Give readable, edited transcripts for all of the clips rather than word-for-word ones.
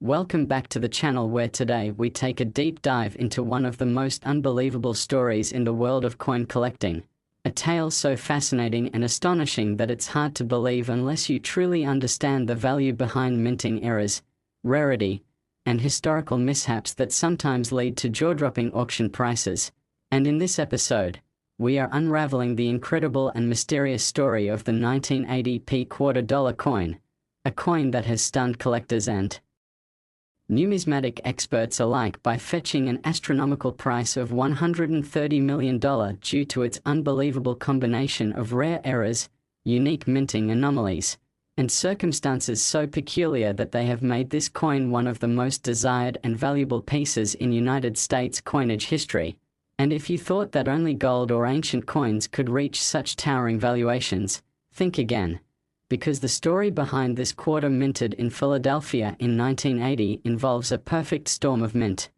Welcome back to the channel where today we take a deep dive into one of the most unbelievable stories in the world of coin collecting. A tale so fascinating and astonishing that it's hard to believe unless you truly understand the value behind minting errors, rarity, and historical mishaps that sometimes lead to jaw-dropping auction prices. And in this episode, we are unraveling the incredible and mysterious story of the 1980p $2 coin, a coin that has stunned collectors and numismatic experts alike by fetching an astronomical price of $130 million due to its unbelievable combination of rare errors, unique minting anomalies, and circumstances so peculiar that they have made this coin one of the most desired and valuable pieces in United States coinage history. And if you thought that only gold or ancient coins could reach such towering valuations, think again. Because the story behind this quarter minted in Philadelphia in 1980 involves a perfect storm of mint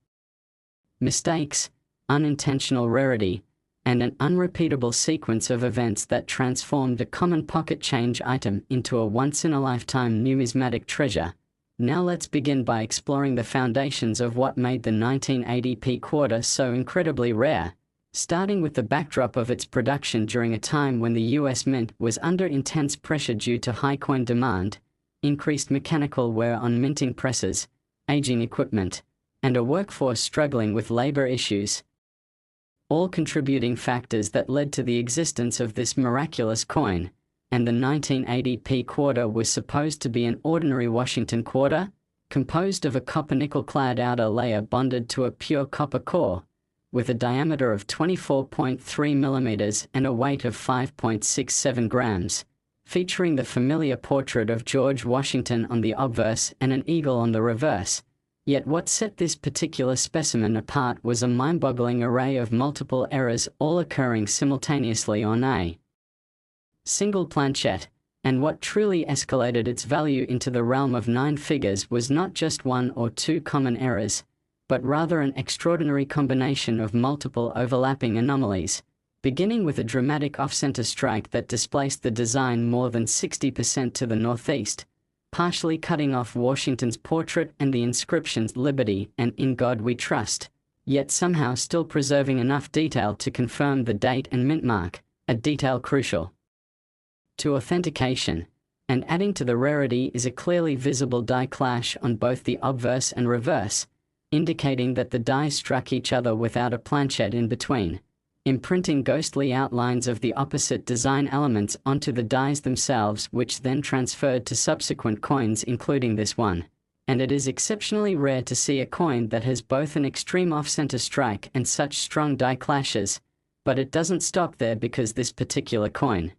mistakes, unintentional rarity, and an unrepeatable sequence of events that transformed a common pocket change item into a once-in-a-lifetime numismatic treasure. Now let's begin by exploring the foundations of what made the 1980p quarter so incredibly rare, starting with the backdrop of its production during a time when the US Mint was under intense pressure due to high coin demand, increased mechanical wear on minting presses, aging equipment, and a workforce struggling with labor issues. All contributing factors that led to the existence of this miraculous coin. And the 1980p quarter was supposed to be an ordinary Washington quarter, composed of a copper-nickel-clad outer layer bonded to a pure copper core, with a diameter of 24.3 millimeters and a weight of 5.67 grams, featuring the familiar portrait of George Washington on the obverse and an eagle on the reverse. Yet what set this particular specimen apart was a mind-boggling array of multiple errors all occurring simultaneously on a single planchette, and what truly escalated its value into the realm of nine figures was not just one or two common errors, but rather an extraordinary combination of multiple overlapping anomalies, beginning with a dramatic off-center strike that displaced the design more than 60% to the northeast, partially cutting off Washington's portrait and the inscriptions "Liberty" and "In God We Trust," yet somehow still preserving enough detail to confirm the date and mint mark, a detail crucial to authentication. And adding to the rarity is a clearly visible die clash on both the obverse and reverse, indicating that the dies struck each other without a planchette in between, imprinting ghostly outlines of the opposite design elements onto the dies themselves, which then transferred to subsequent coins including this one. And it is exceptionally rare to see a coin that has both an extreme off-center strike and such strong die clashes, but it doesn't stop there because this particular coin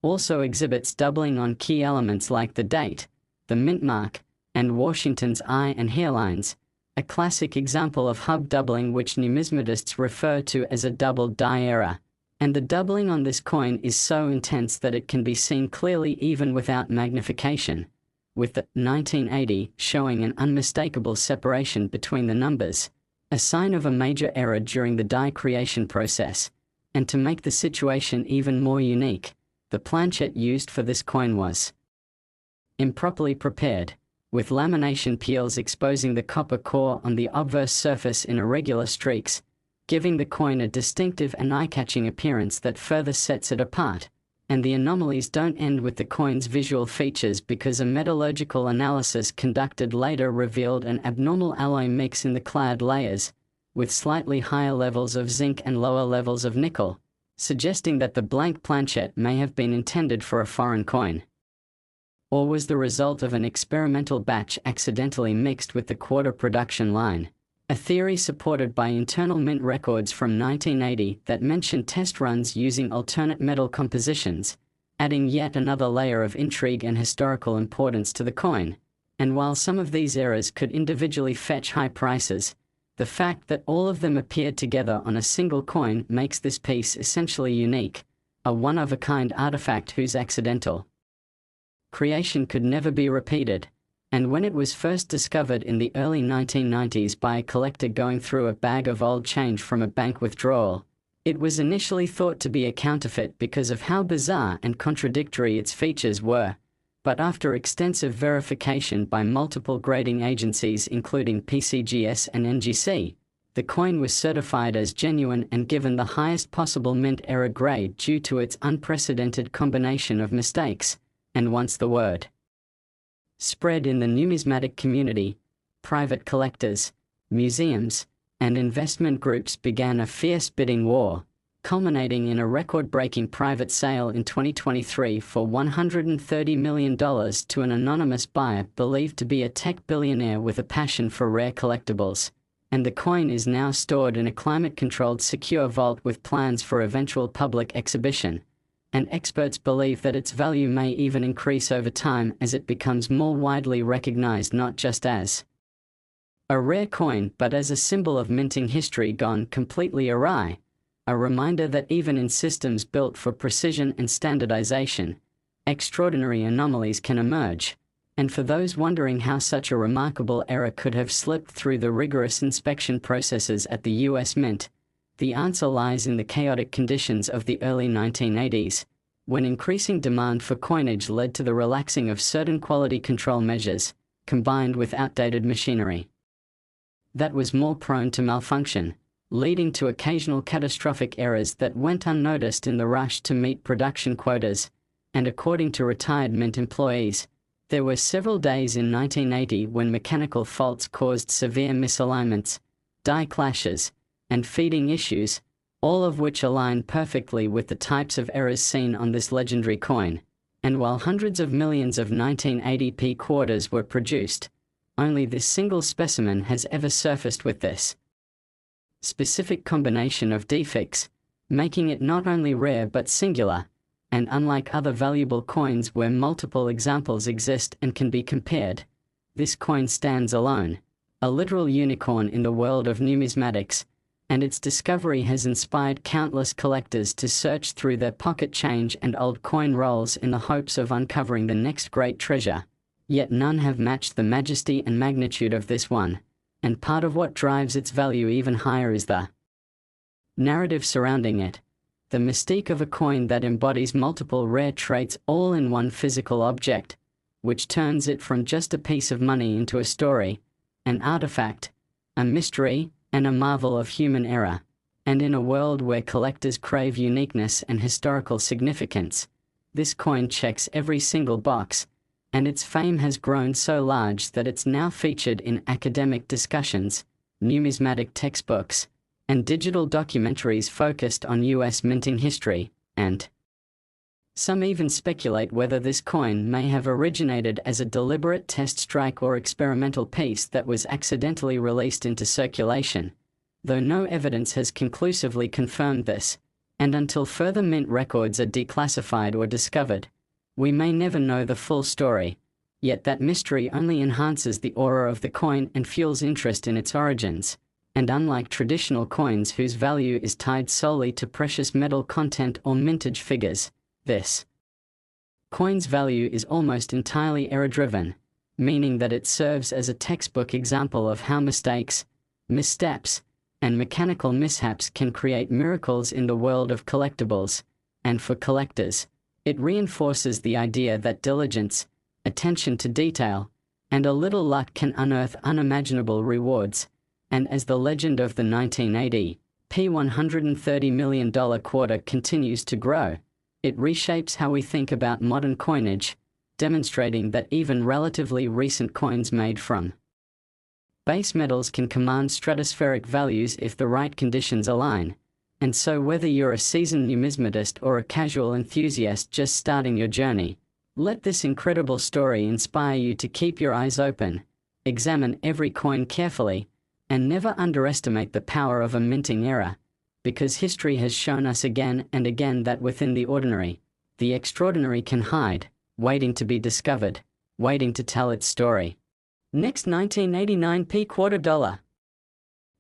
also exhibits doubling on key elements like the date, the mint mark, and Washington's eye and hairlines, a classic example of hub doubling which numismatists refer to as a double die error. And the doubling on this coin is so intense that it can be seen clearly even without magnification, with the 1980 showing an unmistakable separation between the numbers, a sign of a major error during the die creation process. And to make the situation even more unique, the planchette used for this coin was improperly prepared, with lamination peels exposing the copper core on the obverse surface in irregular streaks, giving the coin a distinctive and eye-catching appearance that further sets it apart. And the anomalies don't end with the coin's visual features, because a metallurgical analysis conducted later revealed an abnormal alloy mix in the clad layers, with slightly higher levels of zinc and lower levels of nickel, suggesting that the blank planchette may have been intended for a foreign coin, or was the result of an experimental batch accidentally mixed with the quarter production line, a theory supported by internal mint records from 1980 that mentioned test runs using alternate metal compositions, adding yet another layer of intrigue and historical importance to the coin. And while some of these errors could individually fetch high prices, the fact that all of them appeared together on a single coin makes this piece essentially unique, a one-of-a-kind artifact whose accidental creation could never be repeated. And when it was first discovered in the early 1990s by a collector going through a bag of old change from a bank withdrawal, it was initially thought to be a counterfeit because of how bizarre and contradictory its features were. But after extensive verification by multiple grading agencies including PCGS and NGC, the coin was certified as genuine and given the highest possible mint error grade due to its unprecedented combination of mistakes. And once the word spread in the numismatic community, private collectors, museums, and investment groups began a fierce bidding war, culminating in a record-breaking private sale in 2023 for $130 million to an anonymous buyer believed to be a tech billionaire with a passion for rare collectibles. And the coin is now stored in a climate-controlled secure vault with plans for eventual public exhibition. And experts believe that its value may even increase over time as it becomes more widely recognized not just as a rare coin but as a symbol of minting history gone completely awry. A reminder that even in systems built for precision and standardization, extraordinary anomalies can emerge. And for those wondering how such a remarkable error could have slipped through the rigorous inspection processes at the US Mint, the answer lies in the chaotic conditions of the early 1980s, when increasing demand for coinage led to the relaxing of certain quality control measures, combined with outdated machinery that was more prone to malfunction, leading to occasional catastrophic errors that went unnoticed in the rush to meet production quotas. And according to retired Mint employees, there were several days in 1980 when mechanical faults caused severe misalignments, die clashes, and feeding issues, all of which align perfectly with the types of errors seen on this legendary coin. And while hundreds of millions of 1980p quarters were produced, only this single specimen has ever surfaced with this specific combination of defects, making it not only rare but singular. And unlike other valuable coins where multiple examples exist and can be compared, this coin stands alone, a literal unicorn in the world of numismatics, and its discovery has inspired countless collectors to search through their pocket change and old coin rolls in the hopes of uncovering the next great treasure. Yet none have matched the majesty and magnitude of this one, and part of what drives its value even higher is the narrative surrounding it. The mystique of a coin that embodies multiple rare traits all in one physical object, which turns it from just a piece of money into a story, an artifact, a mystery, and a marvel of human error. And in a world where collectors crave uniqueness and historical significance, this coin checks every single box, and its fame has grown so large that it's now featured in academic discussions, numismatic textbooks, and digital documentaries focused on US minting history, and some even speculate whether this coin may have originated as a deliberate test strike or experimental piece that was accidentally released into circulation, though no evidence has conclusively confirmed this, and until further mint records are declassified or discovered, we may never know the full story. Yet that mystery only enhances the aura of the coin and fuels interest in its origins. And unlike traditional coins whose value is tied solely to precious metal content or mintage figures, this coin's value is almost entirely error-driven, meaning that it serves as a textbook example of how mistakes, missteps, and mechanical mishaps can create miracles in the world of collectibles. And for collectors, it reinforces the idea that diligence, attention to detail, and a little luck can unearth unimaginable rewards. And as the legend of the 1980p $130 million quarter continues to grow, it reshapes how we think about modern coinage, demonstrating that even relatively recent coins made from base metals can command stratospheric values if the right conditions align. And so whether you're a seasoned numismatist or a casual enthusiast just starting your journey, let this incredible story inspire you to keep your eyes open, examine every coin carefully, and never underestimate the power of a minting error, because history has shown us again and again that within the ordinary, the extraordinary can hide, waiting to be discovered, waiting to tell its story. Next, 1989p quarter dollar,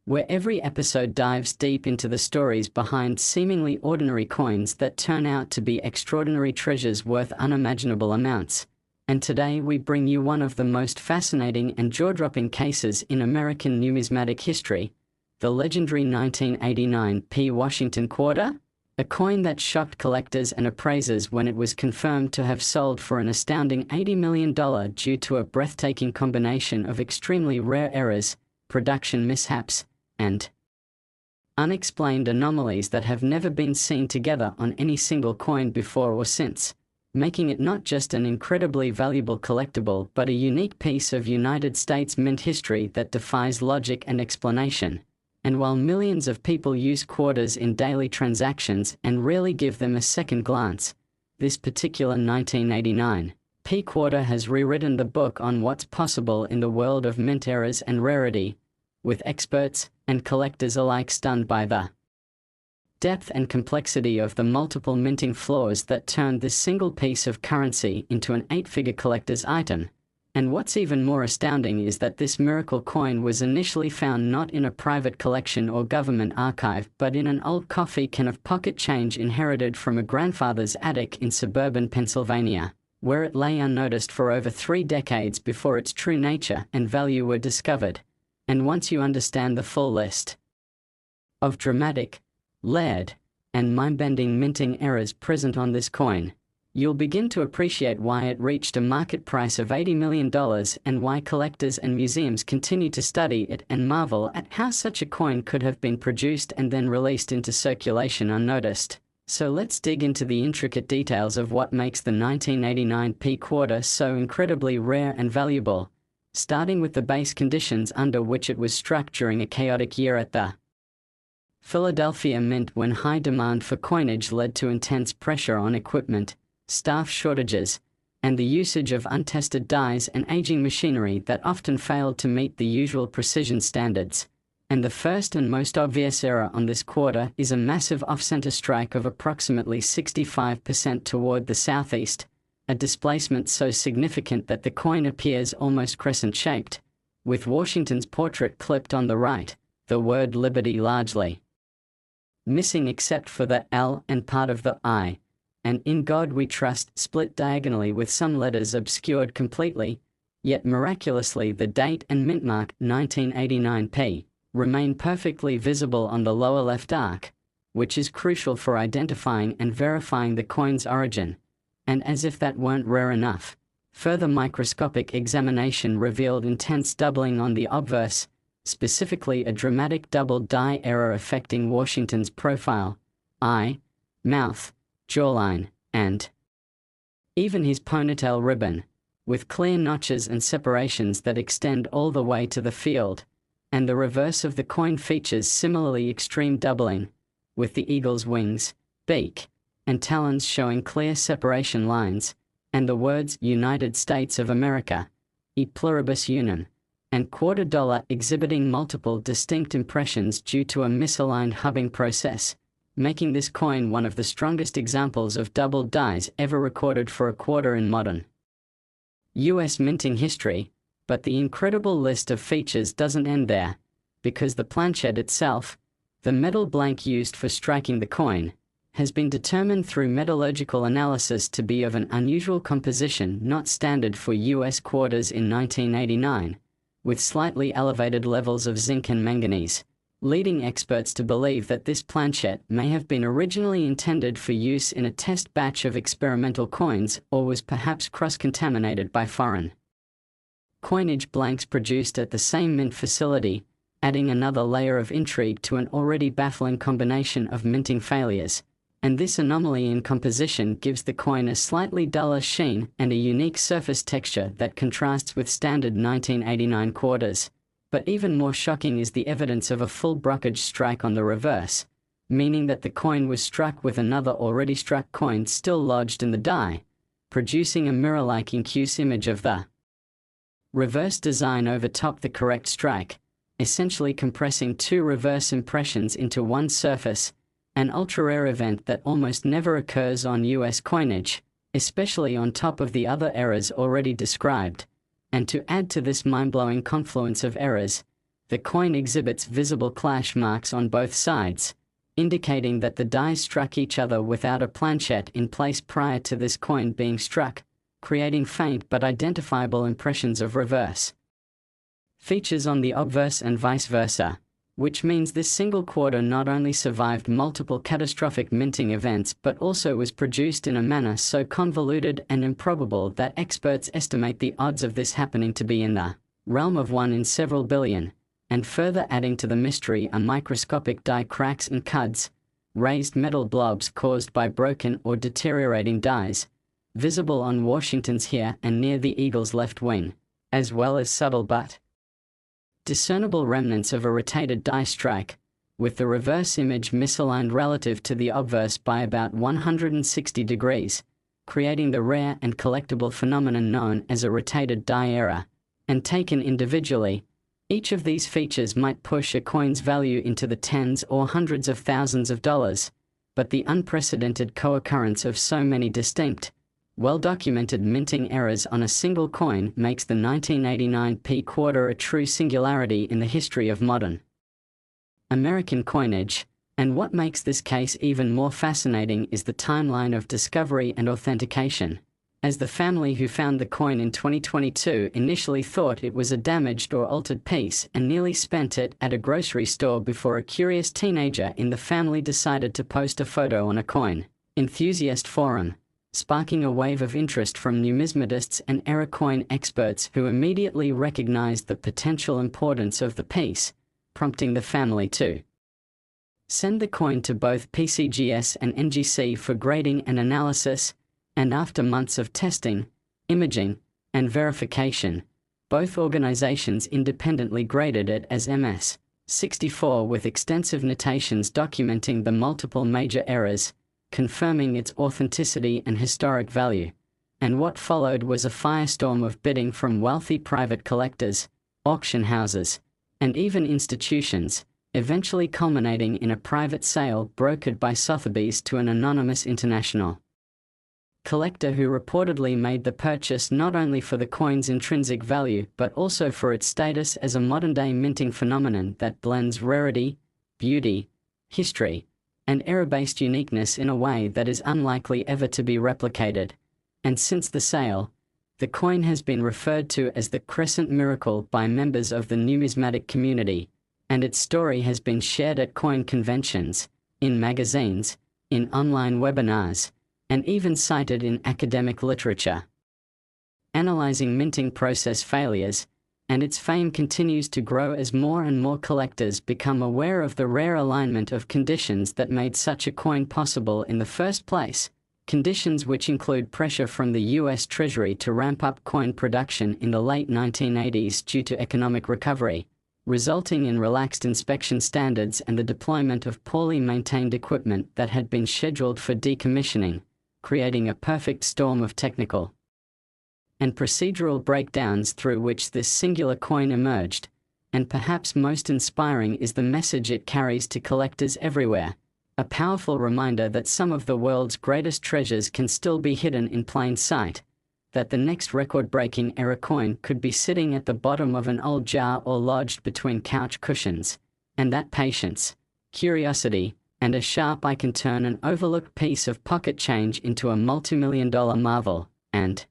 where every episode dives deep into the stories behind seemingly ordinary coins that turn out to be extraordinary treasures worth unimaginable amounts. And today we bring you one of the most fascinating and jaw-dropping cases in American numismatic history, the legendary 1989p Washington quarter, A coin that shocked collectors and appraisers when it was confirmed to have sold for an astounding $80 million due to a breathtaking combination of extremely rare errors, production mishaps, and unexplained anomalies that have never been seen together on any single coin before or since, making it not just an incredibly valuable collectible but a unique piece of United States mint history that defies logic and explanation. And while millions of people use quarters in daily transactions and rarely give them a second glance, this particular 1989P quarter has rewritten the book on what's possible in the world of mint errors and rarity, with experts and collectors alike stunned by the depth and complexity of the multiple minting flaws that turned this single piece of currency into an 8-figure collector's item. And what's even more astounding is that this miracle coin was initially found not in a private collection or government archive but in an old coffee can of pocket change inherited from a grandfather's attic in suburban Pennsylvania, where it lay unnoticed for over 3 decades before its true nature and value were discovered. And once you understand the full list of dramatic, layered, and mind-bending minting errors present on this coin, you'll begin to appreciate why it reached a market price of $80 million and why collectors and museums continue to study it and marvel at how such a coin could have been produced and then released into circulation unnoticed. So let's dig into the intricate details of what makes the 1989P quarter so incredibly rare and valuable, starting with the base conditions under which it was struck during a chaotic year at the Philadelphia Mint when high demand for coinage led to intense pressure on equipment, staff shortages, and the usage of untested dies and aging machinery that often failed to meet the usual precision standards. And the first and most obvious error on this quarter is a massive off-center strike of approximately 65% toward the southeast, a displacement so significant that the coin appears almost crescent-shaped, with Washington's portrait clipped on the right, the word Liberty largely missing except for the L and part of the I, and In God We Trust split diagonally with some letters obscured completely, yet miraculously the date and mint mark 1989P remain perfectly visible on the lower left arc, which is crucial for identifying and verifying the coin's origin. And as if that weren't rare enough, further microscopic examination revealed intense doubling on the obverse, specifically a dramatic double die error affecting Washington's profile, eye, mouth, jawline, and even his ponytail ribbon, with clear notches and separations that extend all the way to the field. And the reverse of the coin features similarly extreme doubling, with the eagle's wings, beak, and talons showing clear separation lines, and the words United States of America, e pluribus unum, and $quarter exhibiting multiple distinct impressions due to a misaligned hubbing process, making this coin one of the strongest examples of double dies ever recorded for a quarter in modern U.S. minting history. But the incredible list of features doesn't end there, because the planchet itself, the metal blank used for striking the coin, has been determined through metallurgical analysis to be of an unusual composition not standard for U.S. quarters in 1989, with slightly elevated levels of zinc and manganese, leading experts to believe that this planchet may have been originally intended for use in a test batch of experimental coins or was perhaps cross-contaminated by foreign coinage blanks produced at the same mint facility, adding another layer of intrigue to an already baffling combination of minting failures. And this anomaly in composition gives the coin a slightly duller sheen and a unique surface texture that contrasts with standard 1989 quarters. But even more shocking is the evidence of a full brokerage strike on the reverse, meaning that the coin was struck with another already struck coin still lodged in the die, producing a mirror-like incuse image of the reverse design overtop the correct strike, essentially compressing 2 reverse impressions into one surface, an ultra-rare event that almost never occurs on US coinage, especially on top of the other errors already described. And to add to this mind-blowing confluence of errors, the coin exhibits visible clash marks on both sides, indicating that the dies struck each other without a planchet in place prior to this coin being struck, creating faint but identifiable impressions of reverse features on the obverse and vice versa. which means this single quarter not only survived multiple catastrophic minting events but also was produced in a manner so convoluted and improbable that experts estimate the odds of this happening to be in the realm of 1 in several billion, and further adding to the mystery are microscopic die cracks and cuds, raised metal blobs caused by broken or deteriorating dies, visible on Washington's here and near the eagle's left wing, as well as subtle but discernible remnants of a rotated die strike, with the reverse image misaligned relative to the obverse by about 160 degrees, creating the rare and collectible phenomenon known as a rotated die error. And taken individually, each of these features might push a coin's value into the tens or hundreds of thousands of dollars, but the unprecedented co-occurrence of so many distinct, well-documented minting errors on a single coin makes the 1989p quarter a true singularity in the history of modern American coinage, and what makes this case even more fascinating is the timeline of discovery and authentication, as the family who found the coin in 2022 initially thought it was a damaged or altered piece and nearly spent it at a grocery store before a curious teenager in the family decided to post a photo on a coin enthusiast forum, sparking a wave of interest from numismatists and error coin experts who immediately recognized the potential importance of the piece, prompting the family to send the coin to both PCGS and NGC for grading and analysis, and after months of testing, imaging, and verification, both organizations independently graded it as MS 64 with extensive notations documenting the multiple major errors, confirming its authenticity and historic value. And what followed was a firestorm of bidding from wealthy private collectors, auction houses, and even institutions, eventually culminating in a private sale brokered by Sotheby's to an anonymous international collector who reportedly made the purchase not only for the coin's intrinsic value but also for its status as a modern-day minting phenomenon that blends rarity, beauty, history, and error-based uniqueness in a way that is unlikely ever to be replicated. And since the sale, the coin has been referred to as the Crescent Miracle by members of the numismatic community, and its story has been shared at coin conventions, in magazines, in online webinars, and even cited in academic literature. Analyzing minting process failures, and its fame continues to grow as more and more collectors become aware of the rare alignment of conditions that made such a coin possible in the first place, conditions which include pressure from the US Treasury to ramp up coin production in the late 1980s due to economic recovery, resulting in relaxed inspection standards and the deployment of poorly maintained equipment that had been scheduled for decommissioning, creating a perfect storm of technical and procedural breakdowns through which this singular coin emerged. And perhaps most inspiring is the message it carries to collectors everywhere, a powerful reminder that some of the world's greatest treasures can still be hidden in plain sight, that the next record-breaking error coin could be sitting at the bottom of an old jar or lodged between couch cushions, and that patience, curiosity, and a sharp eye can turn an overlooked piece of pocket change into a multi-million-dollar marvel. And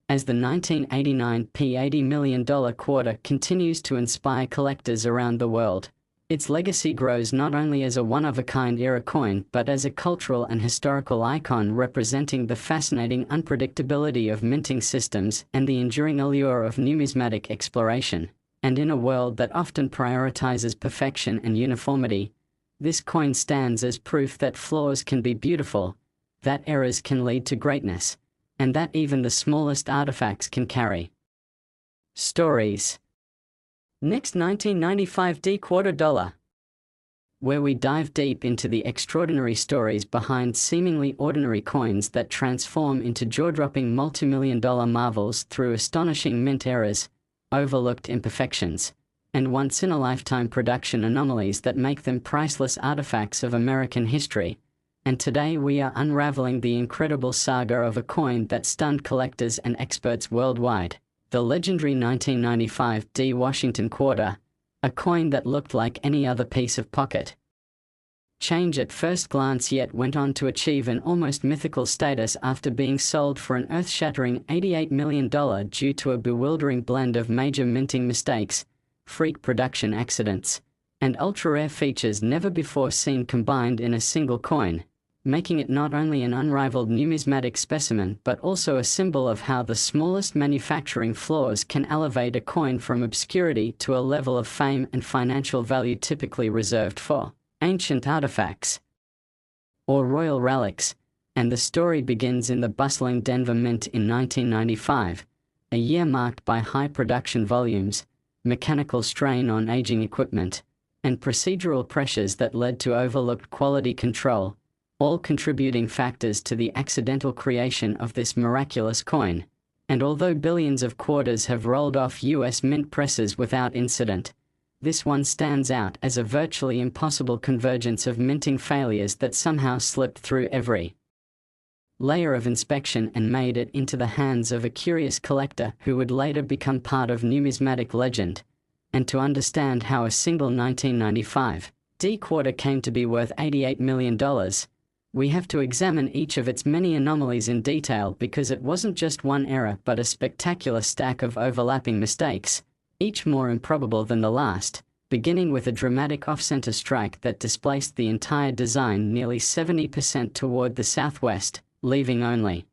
as the 1989p $80 million quarter continues to inspire collectors around the world, its legacy grows not only as a one-of-a-kind era coin but as a cultural and historical icon representing the fascinating unpredictability of minting systems and the enduring allure of numismatic exploration. And in a world that often prioritizes perfection and uniformity, this coin stands as proof that flaws can be beautiful, that errors can lead to greatness, and that even the smallest artifacts can carry stories. Next, 1995D quarter dollar, where we dive deep into the extraordinary stories behind seemingly ordinary coins that transform into jaw-dropping multi-million-dollar marvels through astonishing mint errors, overlooked imperfections, and once-in-a-lifetime production anomalies that make them priceless artifacts of American history. And today we are unraveling the incredible saga of a coin that stunned collectors and experts worldwide, the legendary 1995D Washington quarter, a coin that looked like any other piece of pocket change at first glance yet went on to achieve an almost mythical status after being sold for an earth-shattering $88 million due to a bewildering blend of major minting mistakes, freak production accidents, and ultra-rare features never before seen combined in a single coin, making it not only an unrivaled numismatic specimen but also a symbol of how the smallest manufacturing flaws can elevate a coin from obscurity to a level of fame and financial value typically reserved for ancient artifacts or royal relics. And the story begins in the bustling Denver Mint in 1995, a year marked by high production volumes, mechanical strain on aging equipment, and procedural pressures that led to overlooked quality control, all contributing factors to the accidental creation of this miraculous coin. And although billions of quarters have rolled off US mint presses without incident, this one stands out as a virtually impossible convergence of minting failures that somehow slipped through every layer of inspection and made it into the hands of a curious collector who would later become part of numismatic legend. And to understand how a single 1995 D quarter came to be worth $88 million, we have to examine each of its many anomalies in detail, because it wasn't just one error but a spectacular stack of overlapping mistakes, each more improbable than the last, beginning with a dramatic off-center strike that displaced the entire design nearly 70% toward the southwest, leaving only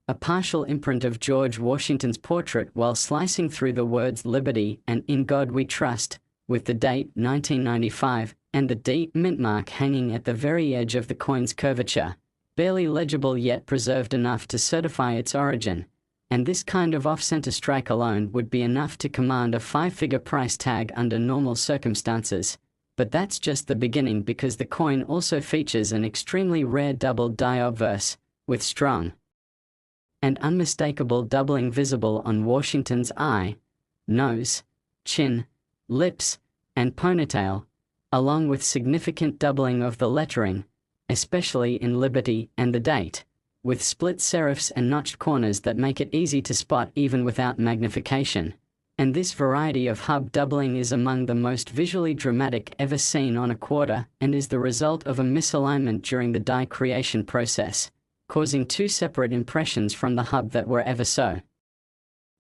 a partial imprint of George Washington's portrait while slicing through the words Liberty and In God We Trust, with the date 1995 and the D mint mark hanging at the very edge of the coin's curvature, barely legible yet preserved enough to certify its origin. And this kind of off-center strike alone would be enough to command a 5-figure price tag under normal circumstances. But that's just the beginning, because the coin also features an extremely rare double die obverse, with strong and unmistakable doubling visible on Washington's eye, nose, chin, lips, and ponytail, along with significant doubling of the lettering, especially in Liberty and the date, with split serifs and notched corners that make it easy to spot even without magnification. And this variety of hub doubling is among the most visually dramatic ever seen on a quarter, and is the result of a misalignment during the die creation process, causing two separate impressions from the hub that were ever so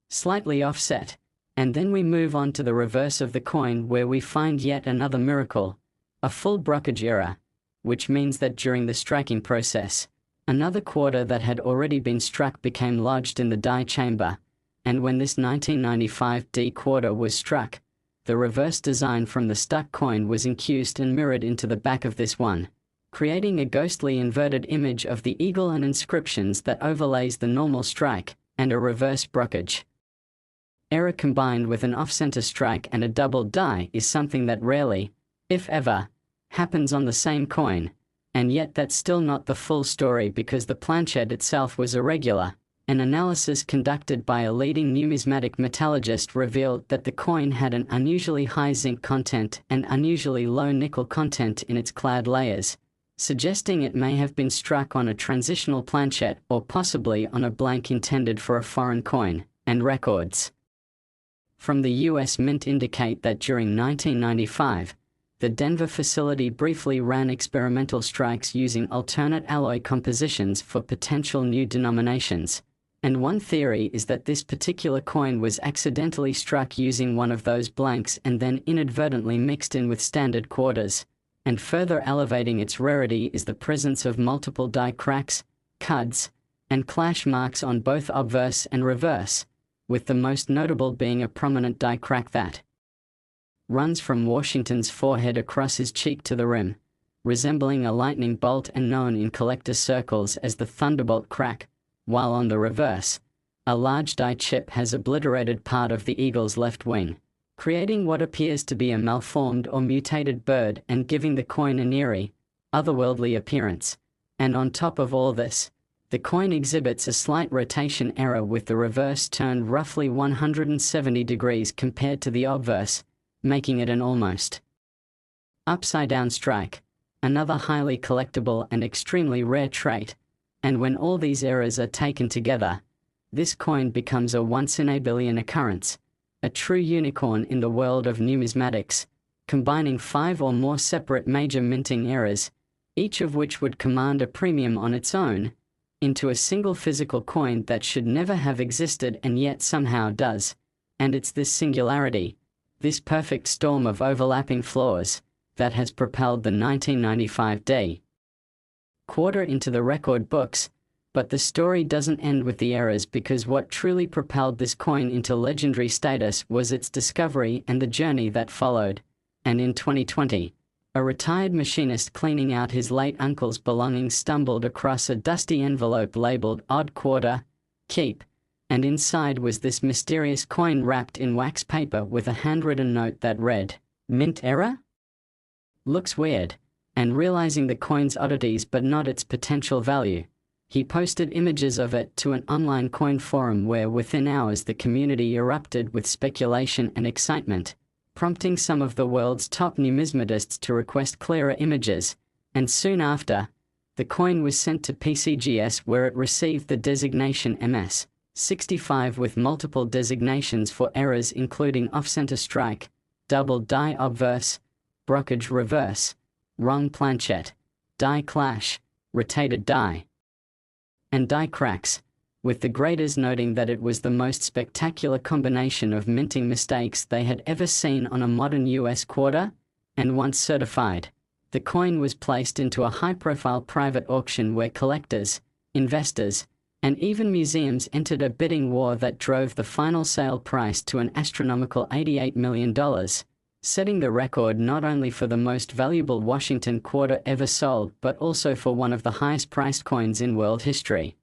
slightly offset. And then we move on to the reverse of the coin, where we find yet another miracle, a full brokerage error, which means that during the striking process, another quarter that had already been struck became lodged in the die chamber. And when this 1995 D quarter was struck, the reverse design from the stuck coin was incused and mirrored into the back of this one, creating a ghostly inverted image of the eagle and inscriptions that overlays the normal strike, and a reverse brokerage error combined with an off-center strike and a double die is something that rarely, if ever, happens on the same coin. And yet that's still not the full story, because the planchet itself was irregular. An analysis conducted by a leading numismatic metallurgist revealed that the coin had an unusually high zinc content and unusually low nickel content in its clad layers, suggesting it may have been struck on a transitional planchet or possibly on a blank intended for a foreign coin. And records from the US Mint indicate that during 1995, the Denver facility briefly ran experimental strikes using alternate alloy compositions for potential new denominations. And one theory is that this particular coin was accidentally struck using one of those blanks and then inadvertently mixed in with standard quarters. And further elevating its rarity is the presence of multiple die cracks, cuds, and clash marks on both obverse and reverse, with the most notable being a prominent die crack that runs from Washington's forehead across his cheek to the rim, resembling a lightning bolt and known in collector circles as the Thunderbolt crack, while on the reverse, a large die chip has obliterated part of the eagle's left wing, creating what appears to be a malformed or mutated bird and giving the coin an eerie, otherworldly appearance. And on top of all this, the coin exhibits a slight rotation error, with the reverse turned roughly 170 degrees compared to the obverse, making it an almost upside-down strike, another highly collectible and extremely rare trait. And when all these errors are taken together, this coin becomes a once-in-a-billion occurrence, a true unicorn in the world of numismatics, combining 5 or more separate major minting errors, each of which would command a premium on its own, into a single physical coin that should never have existed and yet somehow does. And it's this singularity, this perfect storm of overlapping flaws, that has propelled the 1995 D quarter into the record books. But the story doesn't end with the errors, because what truly propelled this coin into legendary status was its discovery and the journey that followed. And in 2020, a retired machinist cleaning out his late uncle's belongings stumbled across a dusty envelope labeled Odd Quarter, Keep, and inside was this mysterious coin wrapped in wax paper with a handwritten note that read, "Mint error? Looks weird." And realizing the coin's oddities but not its potential value, he posted images of it to an online coin forum where within hours the community erupted with speculation and excitement, prompting some of the world's top numismatists to request clearer images. And soon after, the coin was sent to PCGS, where it received the designation MS-65 with multiple designations for errors including off-center strike, double die obverse, brokerage reverse, wrong planchette, die clash, rotated die, and die cracks, with the graders noting that it was the most spectacular combination of minting mistakes they had ever seen on a modern US quarter. And once certified, the coin was placed into a high-profile private auction where collectors, investors, and even museums entered a bidding war that drove the final sale price to an astronomical $88 million, setting the record not only for the most valuable Washington quarter ever sold but also for one of the highest-priced coins in world history.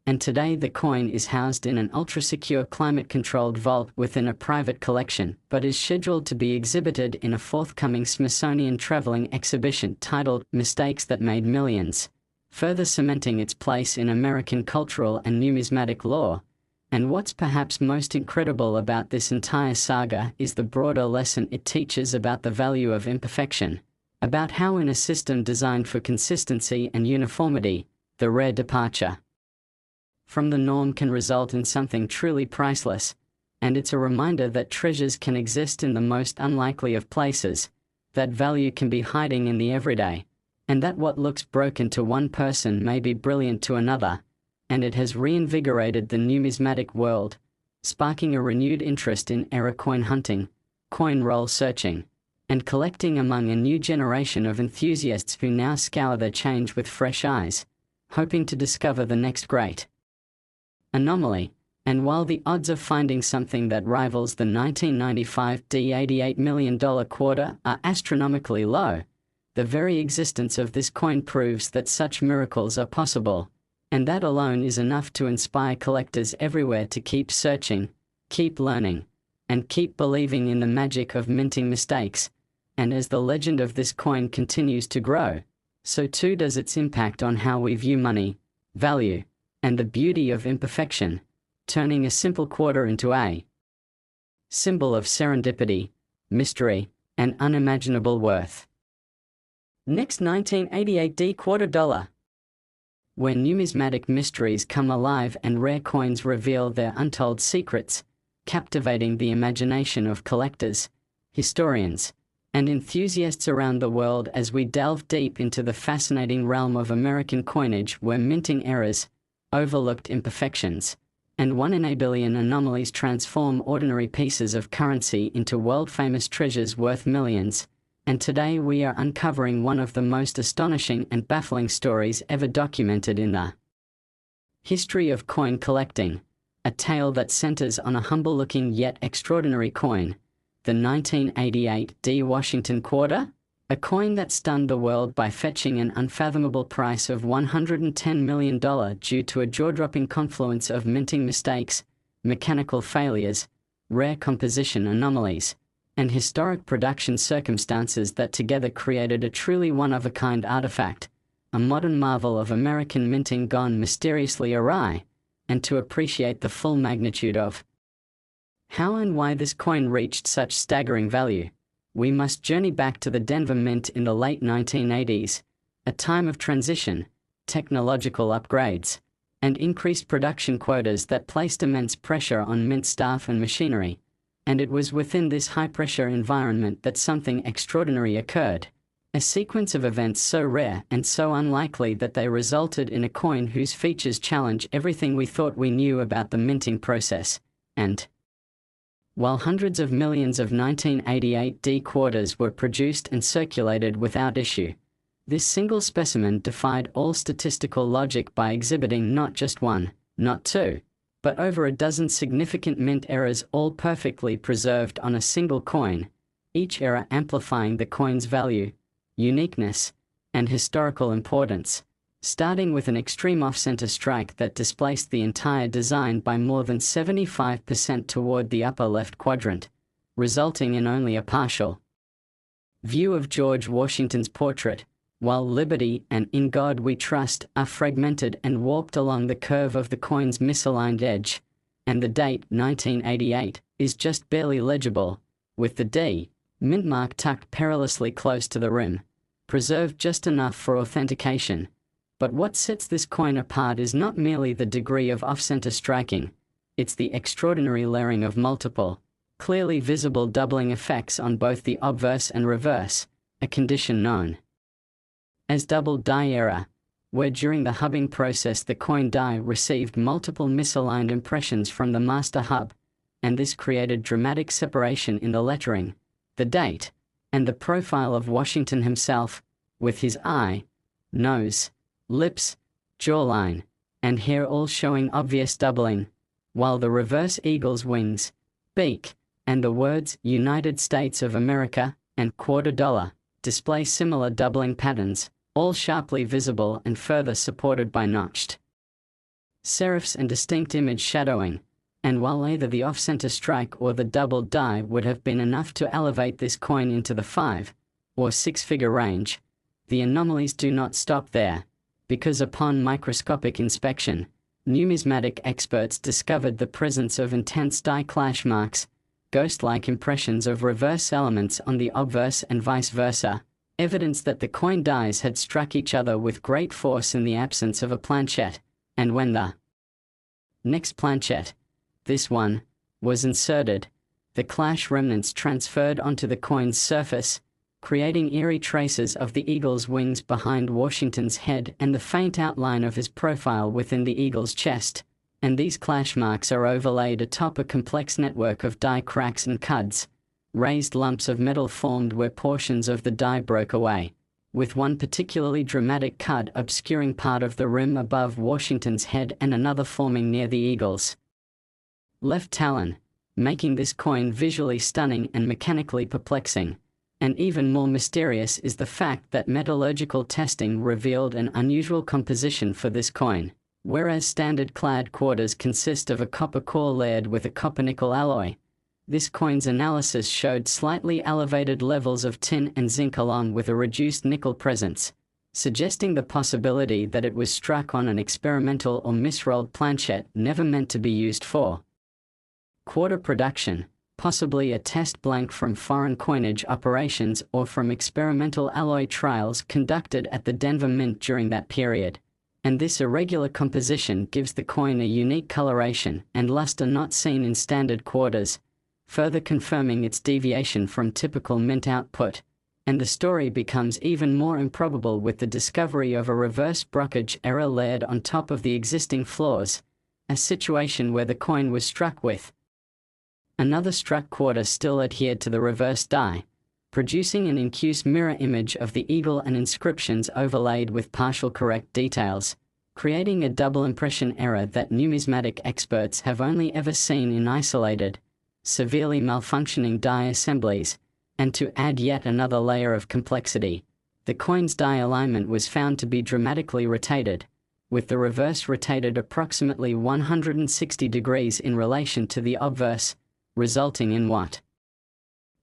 And today the coin is housed in an ultra-secure climate-controlled vault within a private collection, but is scheduled to be exhibited in a forthcoming Smithsonian traveling exhibition titled Mistakes That Made Millions, further cementing its place in American cultural and numismatic lore. And what's perhaps most incredible about this entire saga is the broader lesson it teaches about the value of imperfection, about how in a system designed for consistency and uniformity, the rare departure from the norm can result in something truly priceless. And it's a reminder that treasures can exist in the most unlikely of places, that value can be hiding in the everyday, and that what looks broken to one person may be brilliant to another. And it has reinvigorated the numismatic world, sparking a renewed interest in error coin hunting, coin roll searching, and collecting among a new generation of enthusiasts who now scour the change with fresh eyes, hoping to discover the next great anomaly. And while the odds of finding something that rivals the 1995 $88 million quarter are astronomically low, the very existence of this coin proves that such miracles are possible. And that alone is enough to inspire collectors everywhere to keep searching, keep learning, and keep believing in the magic of minting mistakes. And as the legend of this coin continues to grow, so too does its impact on how we view money, value, and the beauty of imperfection, turning a simple quarter into a symbol of serendipity, mystery, and unimaginable worth. Next, 1988 D quarter dollar. Where numismatic mysteries come alive and rare coins reveal their untold secrets, captivating the imagination of collectors, historians, and enthusiasts around the world as we delve deep into the fascinating realm of American coinage, where minting errors, overlooked imperfections, and 1 in a billion anomalies transform ordinary pieces of currency into world-famous treasures worth millions. And today we are uncovering one of the most astonishing and baffling stories ever documented in the history of coin collecting, a tale that centers on a humble-looking yet extraordinary coin, the 1988 D Washington quarter, a coin that stunned the world by fetching an unfathomable price of $110 million due to a jaw-dropping confluence of minting mistakes, mechanical failures, rare composition anomalies, and historic production circumstances that together created a truly one-of-a-kind artifact, a modern marvel of American minting gone mysteriously awry. And to appreciate the full magnitude of how and why this coin reached such staggering value, we must journey back to the Denver Mint in the late 1980s, a time of transition, technological upgrades, and increased production quotas that placed immense pressure on mint staff and machinery. And it was within this high-pressure environment that something extraordinary occurred, a sequence of events so rare and so unlikely that they resulted in a coin whose features challenge everything we thought we knew about the minting process. And while hundreds of millions of 1988D quarters were produced and circulated without issue. This single specimen defied all statistical logic by exhibiting not just one, not two, but over a dozen significant mint errors, all perfectly preserved on a single coin, each error amplifying the coin's value, uniqueness, and historical importance, starting with an extreme off-center strike that displaced the entire design by more than 75% toward the upper left quadrant, resulting in only a partial view of George Washington's portrait, while Liberty and In God We Trust are fragmented and warped along the curve of the coin's misaligned edge, and the date, 1988, is just barely legible, with the D mint mark tucked perilously close to the rim, preserved just enough for authentication. But what sets this coin apart is not merely the degree of off-center striking, it's the extraordinary layering of multiple, clearly visible doubling effects on both the obverse and reverse, a condition known as double die error, where during the hubbing process the coin die received multiple misaligned impressions from the master hub, and this created dramatic separation in the lettering, the date, and the profile of Washington himself, with his eye, nose, lips, jawline, and hair all showing obvious doubling, while the reverse eagle's wings, beak, and the words United States of America and $quarter display similar doubling patterns, all sharply visible and further supported by notched serifs and distinct image shadowing. And while either the off-center strike or the double die would have been enough to elevate this coin into the 5 or 6-figure range, the anomalies do not stop there, because upon microscopic inspection, numismatic experts discovered the presence of intense die clash marks, ghost-like impressions of reverse elements on the obverse and vice versa, evidence that the coin dies had struck each other with great force in the absence of a planchette, and when the next planchette, this one, was inserted, the clash remnants transferred onto the coin's surface, creating eerie traces of the eagle's wings behind Washington's head and the faint outline of his profile within the eagle's chest, and these clash marks are overlaid atop a complex network of die cracks and cuds, raised lumps of metal formed where portions of the die broke away, with one particularly dramatic cud obscuring part of the rim above Washington's head and another forming near the eagle's left talon, making this coin visually stunning and mechanically perplexing. And even more mysterious is the fact that metallurgical testing revealed an unusual composition for this coin. Whereas standard clad quarters consist of a copper core layered with a copper-nickel alloy, this coin's analysis showed slightly elevated levels of tin and zinc along with a reduced nickel presence, suggesting the possibility that it was struck on an experimental or misrolled planchette never meant to be used for quarter production, possibly a test blank from foreign coinage operations or from experimental alloy trials conducted at the Denver Mint during that period. And this irregular composition gives the coin a unique coloration and luster not seen in standard quarters, further confirming its deviation from typical mint output. And the story becomes even more improbable with the discovery of a reverse brokerage error layered on top of the existing flaws, a situation where the coin was struck with another struck quarter still adhered to the reverse die, producing an incuse mirror image of the eagle and inscriptions overlaid with partial correct details, creating a double impression error that numismatic experts have only ever seen in isolated, severely malfunctioning die assemblies. And to add yet another layer of complexity, the coin's die alignment was found to be dramatically rotated, with the reverse rotated approximately 160 degrees in relation to the obverse, resulting in what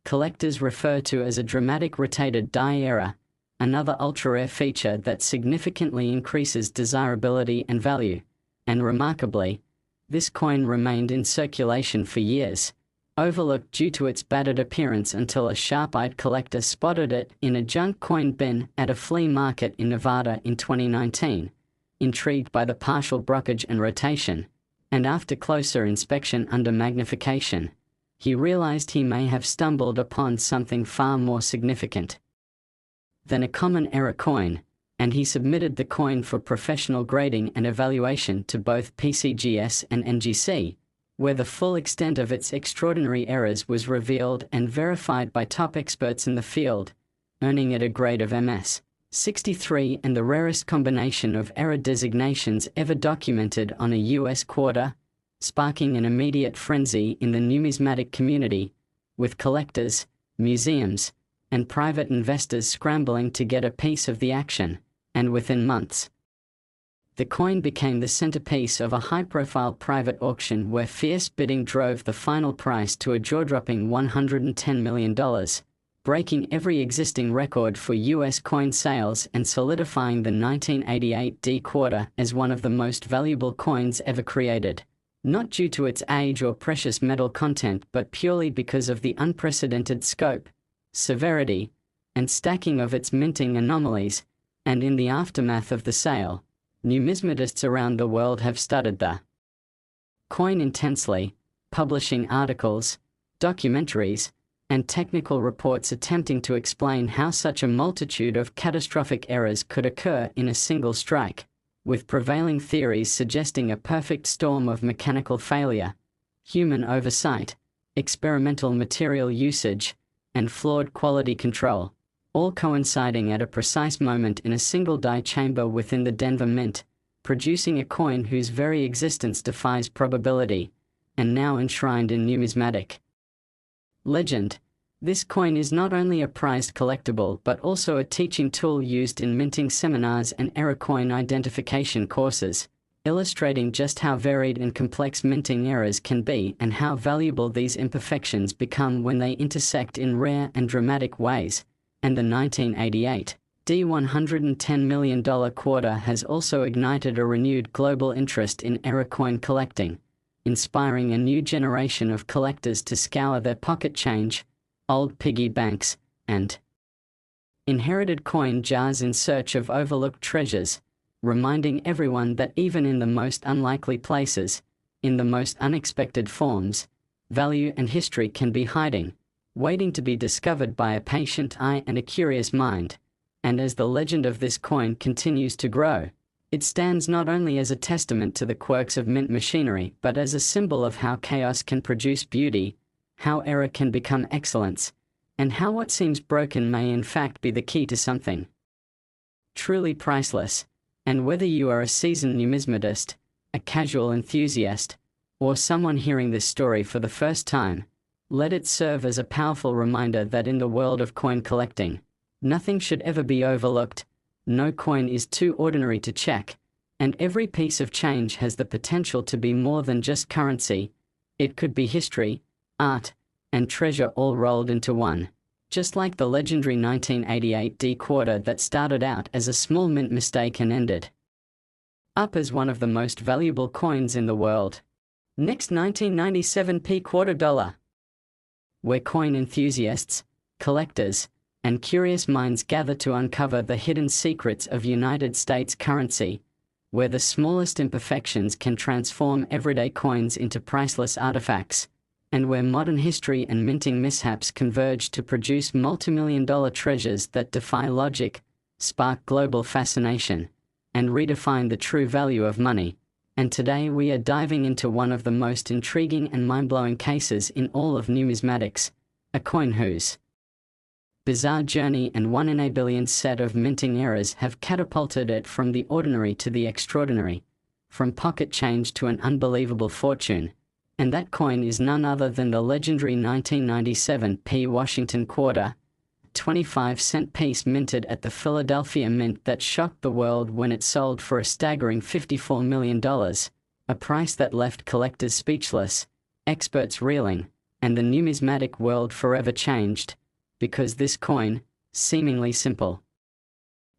collectors refer to as a dramatic rotated die error, another ultra-rare feature that significantly increases desirability and value. And remarkably, this coin remained in circulation for years, overlooked due to its battered appearance until a sharp-eyed collector spotted it in a junk coin bin at a flea market in Nevada in 2019, intrigued by the partial brokerage and rotation, and after closer inspection under magnification, he realized he may have stumbled upon something far more significant than a common error coin, and he submitted the coin for professional grading and evaluation to both PCGS and NGC, where the full extent of its extraordinary errors was revealed and verified by top experts in the field, earning it a grade of MS 63 and the rarest combination of error designations ever documented on a US quarter, sparking an immediate frenzy in the numismatic community, with collectors, museums, and private investors scrambling to get a piece of the action, and within months, the coin became the centerpiece of a high-profile private auction where fierce bidding drove the final price to a jaw-dropping $110 million, breaking every existing record for US coin sales and solidifying the 1988 quarter as one of the most valuable coins ever created, not due to its age or precious metal content but purely because of the unprecedented scope, severity, and stacking of its minting anomalies, and in the aftermath of the sale, numismatists around the world have studied the coin intensely, publishing articles, documentaries, and technical reports attempting to explain how such a multitude of catastrophic errors could occur in a single strike, with prevailing theories suggesting a perfect storm of mechanical failure, human oversight, experimental material usage, and flawed quality control, all coinciding at a precise moment in a single die chamber within the Denver Mint, producing a coin whose very existence defies probability, and now enshrined in numismatic legend. This coin is not only a prized collectible but also a teaching tool used in minting seminars and error coin identification courses, illustrating just how varied and complex minting errors can be and how valuable these imperfections become when they intersect in rare and dramatic ways. And the 1988 $110 million quarter has also ignited a renewed global interest in error coin collecting, inspiring a new generation of collectors to scour their pocket change, old piggy banks, and inherited coin jars in search of overlooked treasures, reminding everyone that even in the most unlikely places, in the most unexpected forms, value and history can be hiding, waiting to be discovered by a patient eye and a curious mind. And as the legend of this coin continues to grow, it stands not only as a testament to the quirks of mint machinery but as a symbol of how chaos can produce beauty, how error can become excellence, and how what seems broken may in fact be the key to something truly priceless. And whether you are a seasoned numismatist, a casual enthusiast, or someone hearing this story for the first time, let it serve as a powerful reminder that in the world of coin collecting, nothing should ever be overlooked, no coin is too ordinary to check, and every piece of change has the potential to be more than just currency. It could be history, art, and treasure all rolled into one, just like the legendary 1988 quarter that started out as a small mint mistake and ended up as one of the most valuable coins in the world. Next, 1997 quarter dollar, where coin enthusiasts, collectors, and curious minds gather to uncover the hidden secrets of United States currency, where the smallest imperfections can transform everyday coins into priceless artifacts, and where modern history and minting mishaps converge to produce multimillion-dollar treasures that defy logic, spark global fascination, and redefine the true value of money. And today we are diving into one of the most intriguing and mind-blowing cases in all of numismatics, a coin whose bizarre journey and 1 in a billion set of minting errors have catapulted it from the ordinary to the extraordinary, from pocket change to an unbelievable fortune. And that coin is none other than the legendary 1997 Washington quarter, 25-cent piece minted at the Philadelphia Mint that shocked the world when it sold for a staggering $54 million, a price that left collectors speechless, experts reeling, and the numismatic world forever changed, because this coin, seemingly simple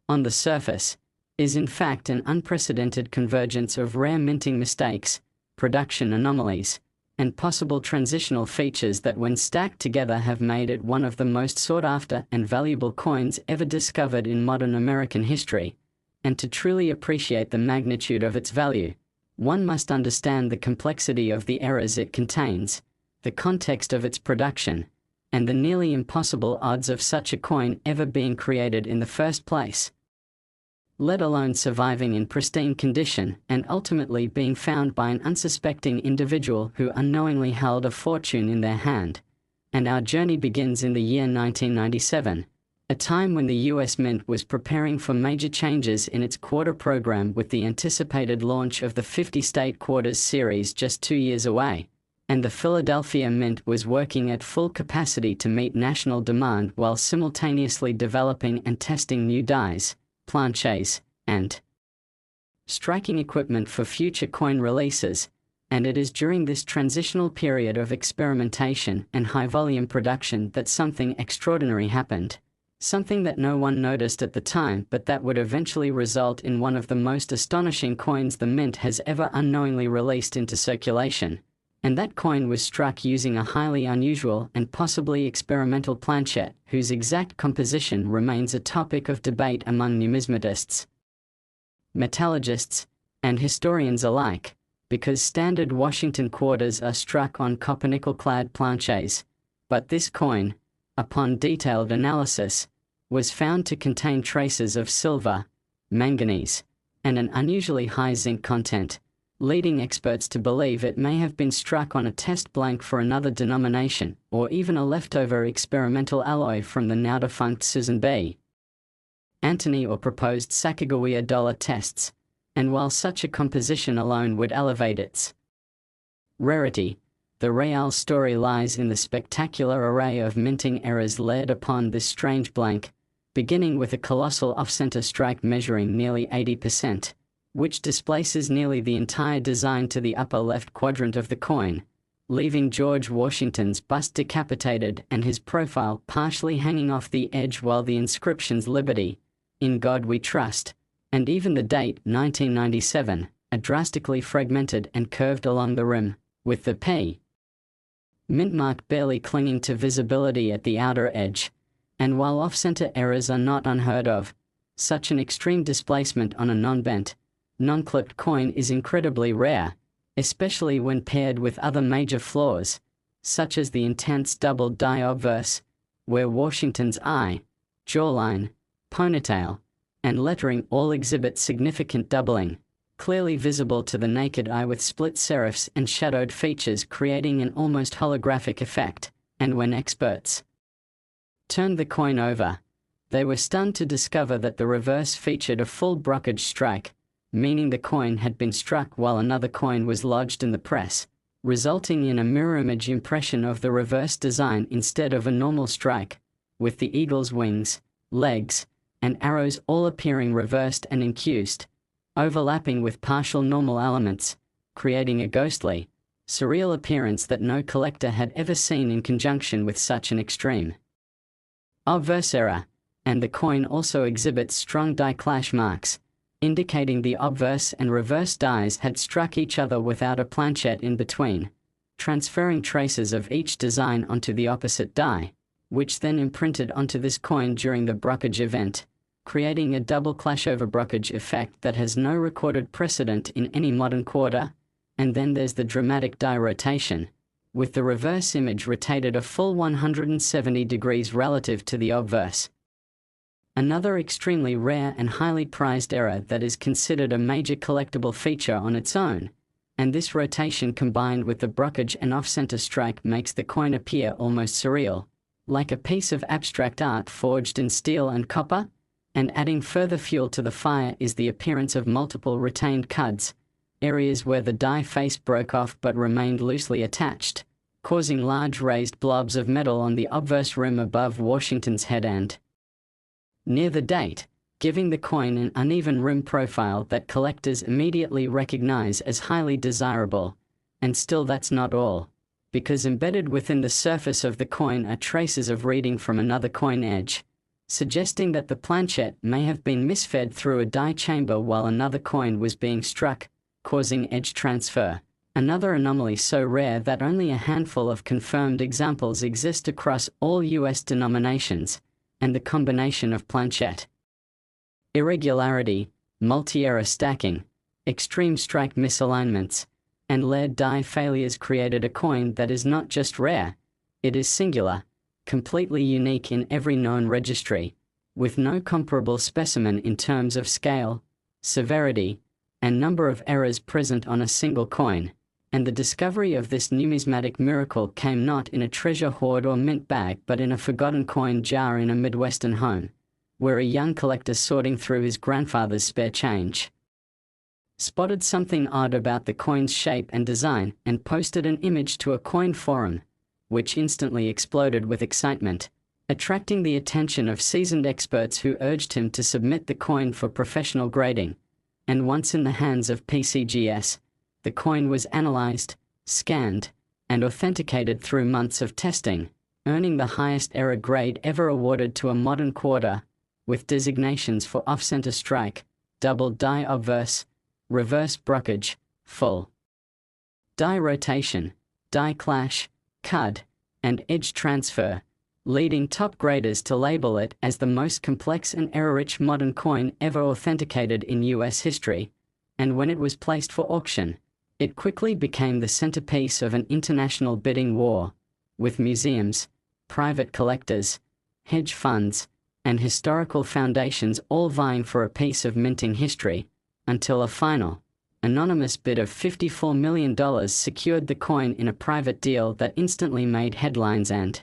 on the surface, is in fact an unprecedented convergence of rare minting mistakes, production anomalies, and possible transitional features that when stacked together have made it one of the most sought-after and valuable coins ever discovered in modern American history. And to truly appreciate the magnitude of its value, one must understand the complexity of the errors it contains, the context of its production, and the nearly impossible odds of such a coin ever being created in the first place. let alone surviving in pristine condition and ultimately being found by an unsuspecting individual who unknowingly held a fortune in their hand. And our journey begins in the year 1997, a time when the US Mint was preparing for major changes in its quarter program with the anticipated launch of the 50-state quarters series just 2 years away. And the Philadelphia Mint was working at full capacity to meet national demand while simultaneously developing and testing new dies, planchets, and striking equipment for future coin releases. And it is during this transitional period of experimentation and high-volume production that something extraordinary happened. Something that no one noticed at the time, but that would eventually result in one of the most astonishing coins the Mint has ever unknowingly released into circulation. And that coin was struck using a highly unusual and possibly experimental planchet, whose exact composition remains a topic of debate among numismatists, metallurgists, and historians alike, because standard Washington quarters are struck on copper-nickel-clad planchets. But this coin, upon detailed analysis, was found to contain traces of silver, manganese, and an unusually high zinc content, leading experts to believe it may have been struck on a test blank for another denomination, or even a leftover experimental alloy from the now-defunct Susan B. Anthony or proposed Sacagawea dollar tests. And while such a composition alone would elevate its rarity, the real story lies in the spectacular array of minting errors laid upon this strange blank, beginning with a colossal off-center strike measuring nearly 80%. Which displaces nearly the entire design to the upper left quadrant of the coin, leaving George Washington's bust decapitated and his profile partially hanging off the edge, while the inscriptions "Liberty," "In God We Trust," and even the date 1997 are drastically fragmented and curved along the rim, with the P. Mint mark barely clinging to visibility at the outer edge. And while off-center errors are not unheard of, such an extreme displacement on a non-bent, non-clipped coin is incredibly rare, especially when paired with other major flaws, such as the intense double die obverse, where Washington's eye, jawline, ponytail, and lettering all exhibit significant doubling, clearly visible to the naked eye with split serifs and shadowed features, creating an almost holographic effect. And when experts turned the coin over, they were stunned to discover that the reverse featured a full brokerage strike, meaning the coin had been struck while another coin was lodged in the press, resulting in a mirror image impression of the reverse design instead of a normal strike, with the eagle's wings, legs, and arrows all appearing reversed and incused, overlapping with partial normal elements, creating a ghostly, surreal appearance that no collector had ever seen in conjunction with such an extreme obverse error. And the coin also exhibits strong die clash marks, indicating the obverse and reverse dies had struck each other without a planchet in between, transferring traces of each design onto the opposite die, which then imprinted onto this coin during the brokerage event, creating a double clashover brokerage effect that has no recorded precedent in any modern quarter. And then there's the dramatic die rotation, with the reverse image rotated a full 170 degrees relative to the obverse. Another extremely rare and highly prized error that is considered a major collectible feature on its own, and this rotation combined with the brokerage and off-center strike makes the coin appear almost surreal, like a piece of abstract art forged in steel and copper. And adding further fuel to the fire is the appearance of multiple retained cuds, areas where the die face broke off but remained loosely attached, causing large raised blobs of metal on the obverse rim above Washington's head and near the date, giving the coin an uneven rim profile that collectors immediately recognize as highly desirable. And still that's not all, because embedded within the surface of the coin are traces of reading from another coin edge, suggesting that the planchet may have been misfed through a die chamber while another coin was being struck, causing edge transfer. Another anomaly so rare that only a handful of confirmed examples exist across all US denominations. And the combination of planchet irregularity, multi-error stacking, extreme strike misalignments, and layered die failures created a coin that is not just rare, it is singular, completely unique in every known registry, with no comparable specimen in terms of scale, severity, and number of errors present on a single coin, and the discovery of this numismatic miracle came not in a treasure hoard or mint bag but in a forgotten coin jar in a Midwestern home, where a young collector sorting through his grandfather's spare change spotted something odd about the coin's shape and design and posted an image to a coin forum, which instantly exploded with excitement, attracting the attention of seasoned experts who urged him to submit the coin for professional grading. And once in the hands of PCGS, the coin was analyzed, scanned, and authenticated through months of testing, earning the highest error grade ever awarded to a modern quarter, with designations for off-center strike, double die obverse, reverse brokerage, full die rotation, die clash, cud, and edge transfer, leading top graders to label it as the most complex and error-rich modern coin ever authenticated in US history. And when it was placed for auction, it quickly became the centerpiece of an international bidding war, with museums, private collectors, hedge funds, and historical foundations all vying for a piece of minting history, until a final, anonymous bid of $54 million secured the coin in a private deal that instantly made headlines and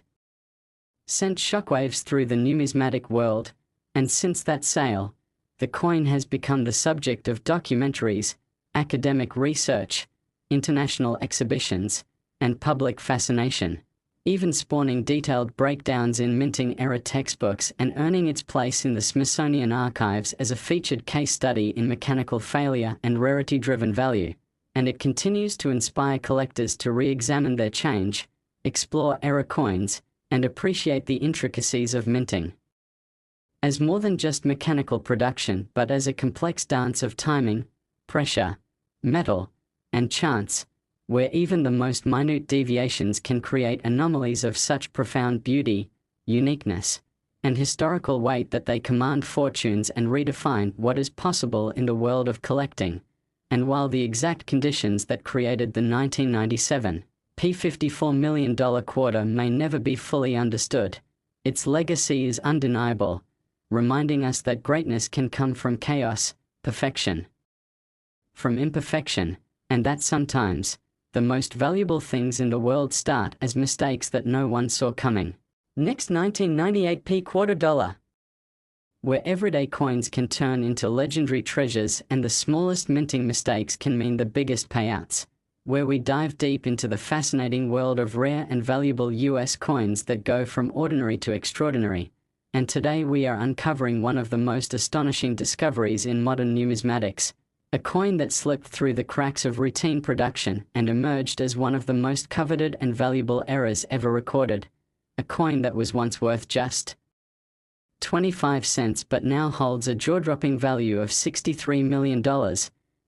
sent shockwaves through the numismatic world. And since that sale, the coin has become the subject of documentaries, academic research, international exhibitions, and public fascination, even spawning detailed breakdowns in minting era textbooks and earning its place in the Smithsonian Archives as a featured case study in mechanical failure and rarity-driven value. And it continues to inspire collectors to re-examine their change, explore error coins, and appreciate the intricacies of minting as more than just mechanical production but as a complex dance of timing, pressure, metal, and chance, where even the most minute deviations can create anomalies of such profound beauty, uniqueness, and historical weight that they command fortunes and redefine what is possible in the world of collecting. And while the exact conditions that created the 1997 $54 million quarter may never be fully understood, its legacy is undeniable, reminding us that greatness can come from chaos, perfection from imperfection, and that sometimes the most valuable things in the world start as mistakes that no one saw coming. Next, 1998p quarter dollar, where everyday coins can turn into legendary treasures and the smallest minting mistakes can mean the biggest payouts, where we dive deep into the fascinating world of rare and valuable US coins that go from ordinary to extraordinary. And today we are uncovering one of the most astonishing discoveries in modern numismatics, a coin that slipped through the cracks of routine production and emerged as one of the most coveted and valuable errors ever recorded, a coin that was once worth just 25 cents but now holds a jaw-dropping value of $63 million,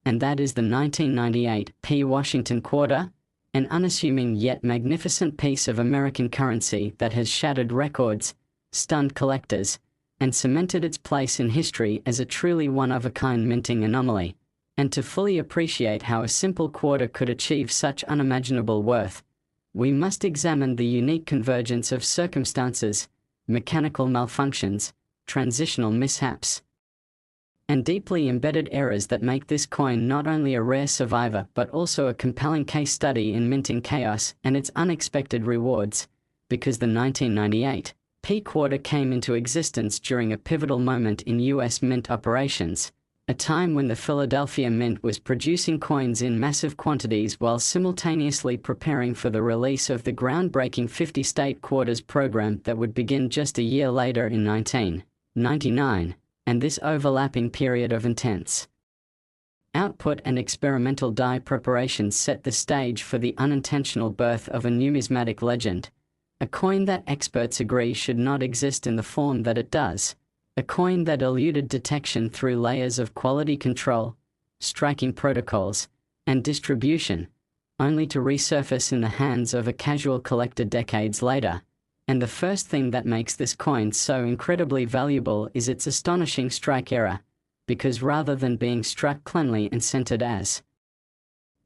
and that is the 1998p Washington quarter, an unassuming yet magnificent piece of American currency that has shattered records, stunned collectors, and cemented its place in history as a truly one-of-a-kind minting anomaly. And to fully appreciate how a simple quarter could achieve such unimaginable worth, we must examine the unique convergence of circumstances, mechanical malfunctions, transitional mishaps, and deeply embedded errors that make this coin not only a rare survivor but also a compelling case study in minting chaos and its unexpected rewards, because the 1998p quarter came into existence during a pivotal moment in US mint operations, a time when the Philadelphia Mint was producing coins in massive quantities while simultaneously preparing for the release of the groundbreaking 50-state quarters program that would begin just a year later in 1999, and this overlapping period of intense output and experimental die preparation set the stage for the unintentional birth of a numismatic legend, a coin that experts agree should not exist in the form that it does. A coin that eluded detection through layers of quality control, striking protocols, and distribution, only to resurface in the hands of a casual collector decades later. And the first thing that makes this coin so incredibly valuable is its astonishing strike error, because rather than being struck cleanly and centered as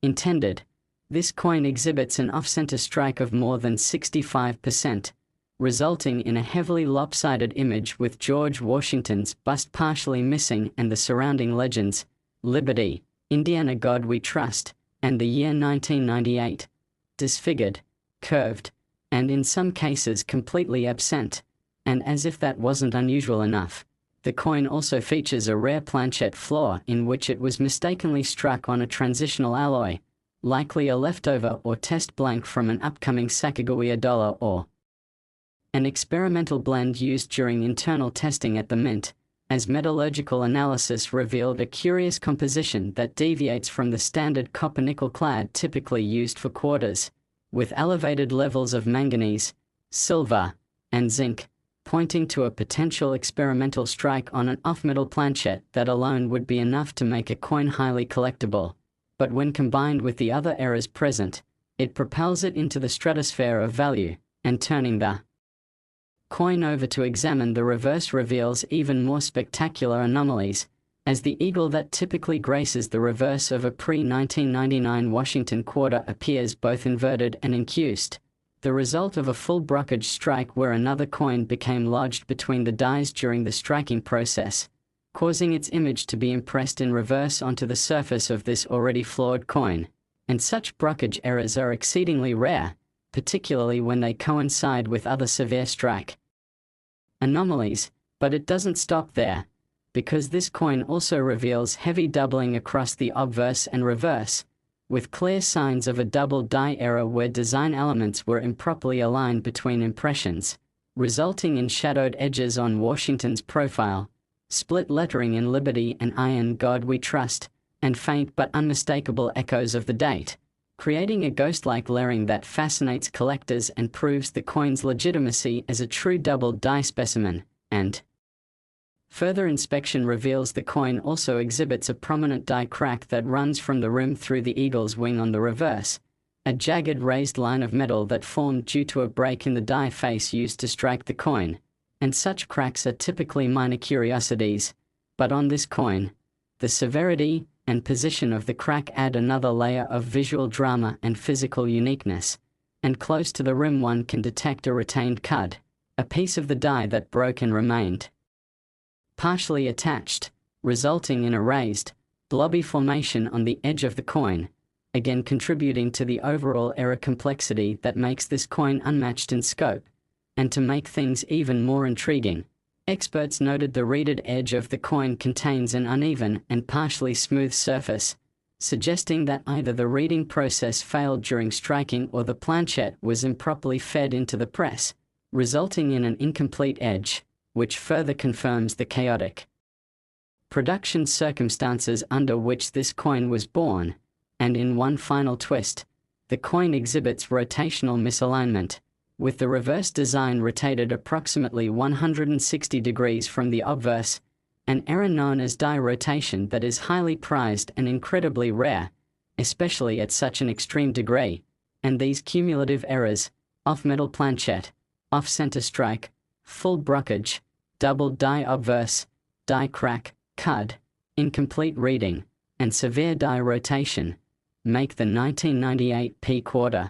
intended, this coin exhibits an off-center strike of more than 65%, resulting in a heavily lopsided image with George Washington's bust partially missing and the surrounding legends, Liberty, Indiana God We Trust, and the year 1998, disfigured, curved, and in some cases completely absent. And as if that wasn't unusual enough, the coin also features a rare planchette flaw in which it was mistakenly struck on a transitional alloy, likely a leftover or test blank from an upcoming Sacagawea dollar or an experimental blend used during internal testing at the mint, as metallurgical analysis revealed a curious composition that deviates from the standard copper-nickel clad typically used for quarters, with elevated levels of manganese, silver, and zinc, pointing to a potential experimental strike on an off-metal planchette that alone would be enough to make a coin highly collectible. But when combined with the other errors present, it propels it into the stratosphere of value, and turning the coin over to examine the reverse reveals even more spectacular anomalies, as the eagle that typically graces the reverse of a pre-1999 Washington quarter appears both inverted and incused, the result of a full brokerage strike where another coin became lodged between the dies during the striking process, causing its image to be impressed in reverse onto the surface of this already flawed coin. And such brokerage errors are exceedingly rare, particularly when they coincide with other severe strike anomalies, but it doesn't stop there, because this coin also reveals heavy doubling across the obverse and reverse, with clear signs of a double die error where design elements were improperly aligned between impressions, resulting in shadowed edges on Washington's profile, split lettering in Liberty and Iron God We Trust, and faint but unmistakable echoes of the date, creating a ghost-like layering that fascinates collectors and proves the coin's legitimacy as a true double die specimen, and further inspection reveals the coin also exhibits a prominent die crack that runs from the rim through the eagle's wing on the reverse, a jagged raised line of metal that formed due to a break in the die face used to strike the coin, and such cracks are typically minor curiosities, but on this coin, the severity and position of the crack add another layer of visual drama and physical uniqueness, and close to the rim one can detect a retained cud, a piece of the die that broke and remained partially attached, resulting in a raised, blobby formation on the edge of the coin, again contributing to the overall error complexity that makes this coin unmatched in scope. And to make things even more intriguing, experts noted the reeded edge of the coin contains an uneven and partially smooth surface, suggesting that either the reeding process failed during striking or the planchette was improperly fed into the press, resulting in an incomplete edge, which further confirms the chaotic production circumstances under which this coin was born. And in one final twist, the coin exhibits rotational misalignment, with the reverse design rotated approximately 160 degrees from the obverse, an error known as die rotation that is highly prized and incredibly rare, especially at such an extreme degree. And these cumulative errors, off-metal planchette, off-center strike, full brokerage, double die obverse, die crack, cud, incomplete reading, and severe die rotation, make the 1998p quarter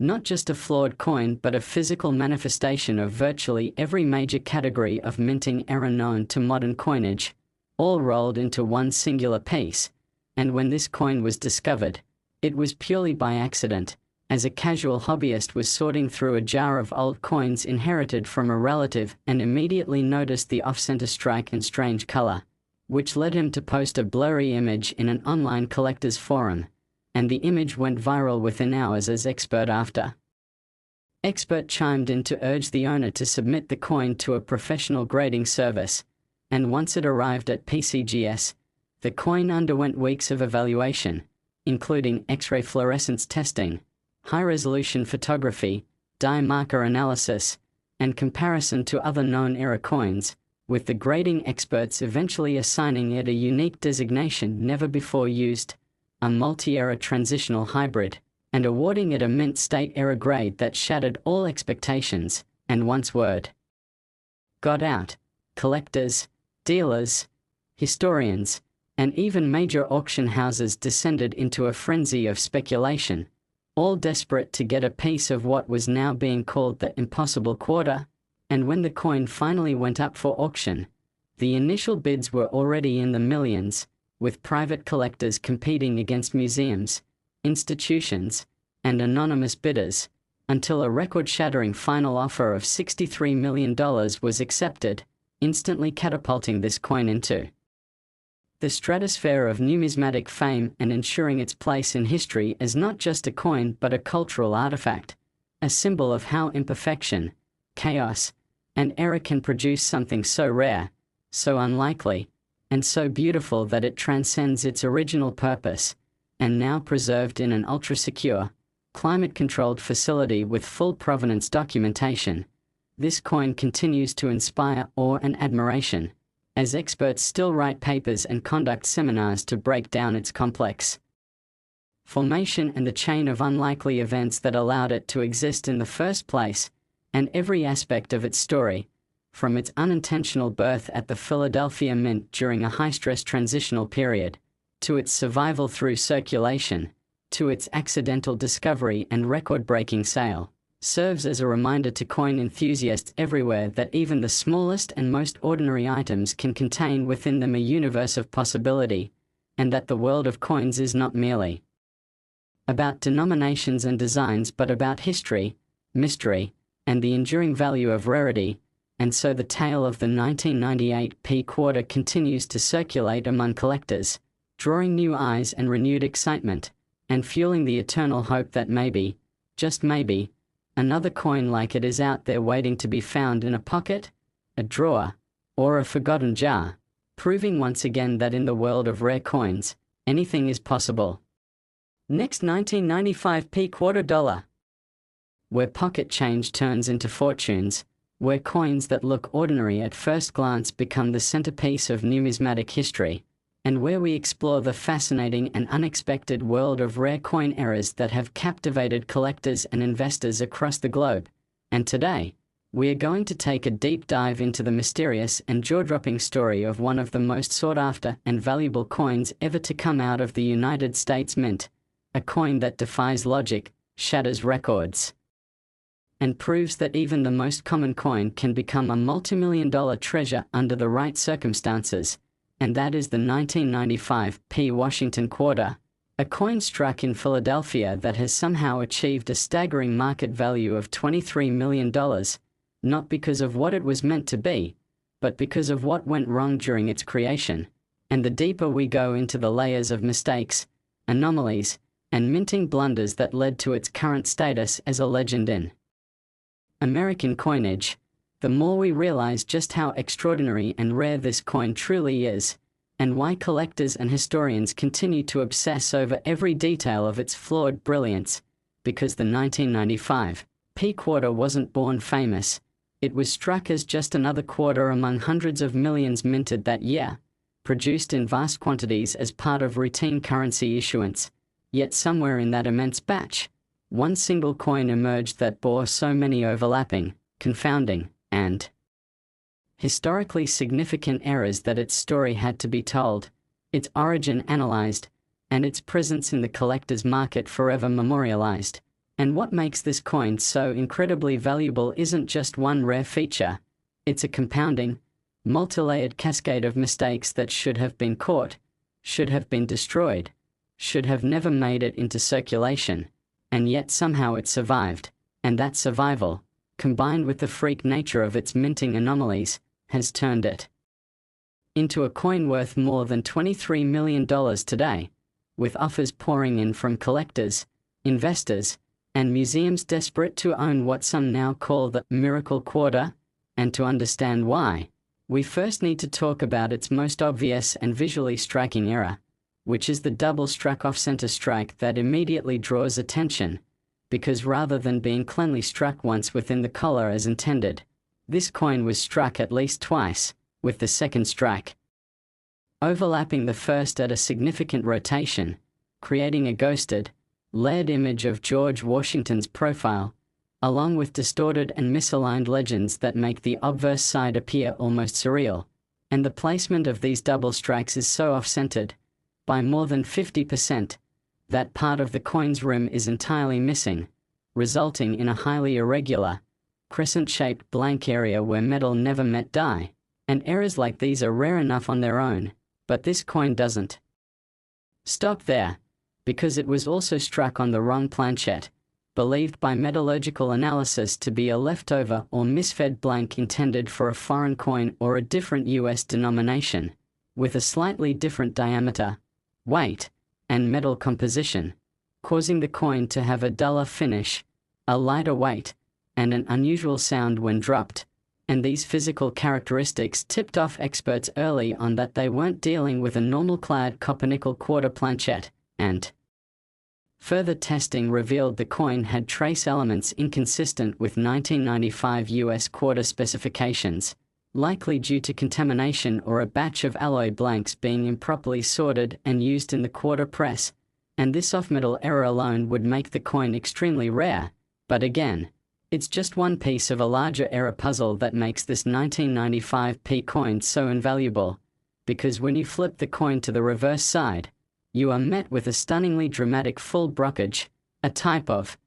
not just a flawed coin but a physical manifestation of virtually every major category of minting error known to modern coinage, all rolled into one singular piece. And when this coin was discovered, it was purely by accident, as a casual hobbyist was sorting through a jar of old coins inherited from a relative and immediately noticed the off-center strike and strange color, which led him to post a blurry image in an online collector's forum, and the image went viral within hours as expert chimed in to urge the owner to submit the coin to a professional grading service, and once it arrived at PCGS, the coin underwent weeks of evaluation, including X-ray fluorescence testing, high-resolution photography, die marker analysis, and comparison to other known error coins, with the grading experts eventually assigning it a unique designation never before used, a multi-error transitional hybrid, and awarding it a mint state error grade that shattered all expectations. And once word got out, collectors, dealers, historians, and even major auction houses descended into a frenzy of speculation, all desperate to get a piece of what was now being called the impossible quarter. And when the coin finally went up for auction, the initial bids were already in the millions, with private collectors competing against museums, institutions, and anonymous bidders, until a record-shattering final offer of $63 million was accepted, instantly catapulting this coin into the stratosphere of numismatic fame and ensuring its place in history as not just a coin but a cultural artifact, a symbol of how imperfection, chaos, and error can produce something so rare, so unlikely, and so beautiful that it transcends its original purpose, and now preserved in an ultra-secure, climate-controlled facility with full provenance documentation. This coin continues to inspire awe and admiration, as experts still write papers and conduct seminars to break down its complex formation and the chain of unlikely events that allowed it to exist in the first place, and every aspect of its story, from its unintentional birth at the Philadelphia Mint during a high-stress transitional period, to its survival through circulation, to its accidental discovery and record-breaking sale, serves as a reminder to coin enthusiasts everywhere that even the smallest and most ordinary items can contain within them a universe of possibility, and that the world of coins is not merely about denominations and designs but about history, mystery, and the enduring value of rarity. And so the tale of the 1998p quarter continues to circulate among collectors, drawing new eyes and renewed excitement, and fueling the eternal hope that maybe, just maybe, another coin like it is out there waiting to be found in a pocket, a drawer, or a forgotten jar, proving once again that in the world of rare coins, anything is possible. Next 1995p quarter dollar. Where pocket change turns into fortunes, where coins that look ordinary at first glance become the centerpiece of numismatic history, and where we explore the fascinating and unexpected world of rare coin eras that have captivated collectors and investors across the globe. And today, we are going to take a deep dive into the mysterious and jaw-dropping story of one of the most sought-after and valuable coins ever to come out of the United States Mint, a coin that defies logic, shatters records, and proves that even the most common coin can become a multi-million-dollar treasure under the right circumstances. And that is the 1995p Washington quarter, a coin struck in Philadelphia that has somehow achieved a staggering market value of $23 million, not because of what it was meant to be, but because of what went wrong during its creation. And the deeper we go into the layers of mistakes, anomalies, and minting blunders that led to its current status as a legend in American coinage, the more we realize just how extraordinary and rare this coin truly is, and why collectors and historians continue to obsess over every detail of its flawed brilliance. Because the 1995p quarter wasn't born famous, it was struck as just another quarter among hundreds of millions minted that year, produced in vast quantities as part of routine currency issuance. Yet somewhere in that immense batch, one single coin emerged that bore so many overlapping, confounding, and historically significant errors that its story had to be told, its origin analyzed, and its presence in the collector's market forever memorialized. And what makes this coin so incredibly valuable isn't just one rare feature, it's a compounding, multi-layered cascade of mistakes that should have been caught, should have been destroyed, should have never made it into circulation, and yet somehow it survived, and that survival, combined with the freak nature of its minting anomalies, has turned it into a coin worth more than $23 million today, with offers pouring in from collectors, investors, and museums desperate to own what some now call the miracle quarter. And to understand why, we first need to talk about its most obvious and visually striking error, which is the double struck off-center strike that immediately draws attention, because rather than being cleanly struck once within the collar as intended, this coin was struck at least twice, with the second strike overlapping the first at a significant rotation, creating a ghosted, layered image of George Washington's profile, along with distorted and misaligned legends that make the obverse side appear almost surreal. And the placement of these double strikes is so off-centered, by more than 50%, that part of the coin's rim is entirely missing, resulting in a highly irregular, crescent-shaped blank area where metal never met die. And errors like these are rare enough on their own, but this coin doesn't stop there, because it was also struck on the wrong planchet, believed by metallurgical analysis to be a leftover or misfed blank intended for a foreign coin or a different US denomination, with a slightly different diameter, weight, and metal composition, causing the coin to have a duller finish, a lighter weight, and an unusual sound when dropped. And these physical characteristics tipped off experts early on that they weren't dealing with a normal-clad copper-nickel quarter planchet, and further testing revealed the coin had trace elements inconsistent with 1995 US quarter specifications, likely due to contamination or a batch of alloy blanks being improperly sorted and used in the quarter press, and this off-metal error alone would make the coin extremely rare. But again, it's just one piece of a larger error puzzle that makes this 1995p coin so invaluable, because when you flip the coin to the reverse side, you are met with a stunningly dramatic full brockage, a type of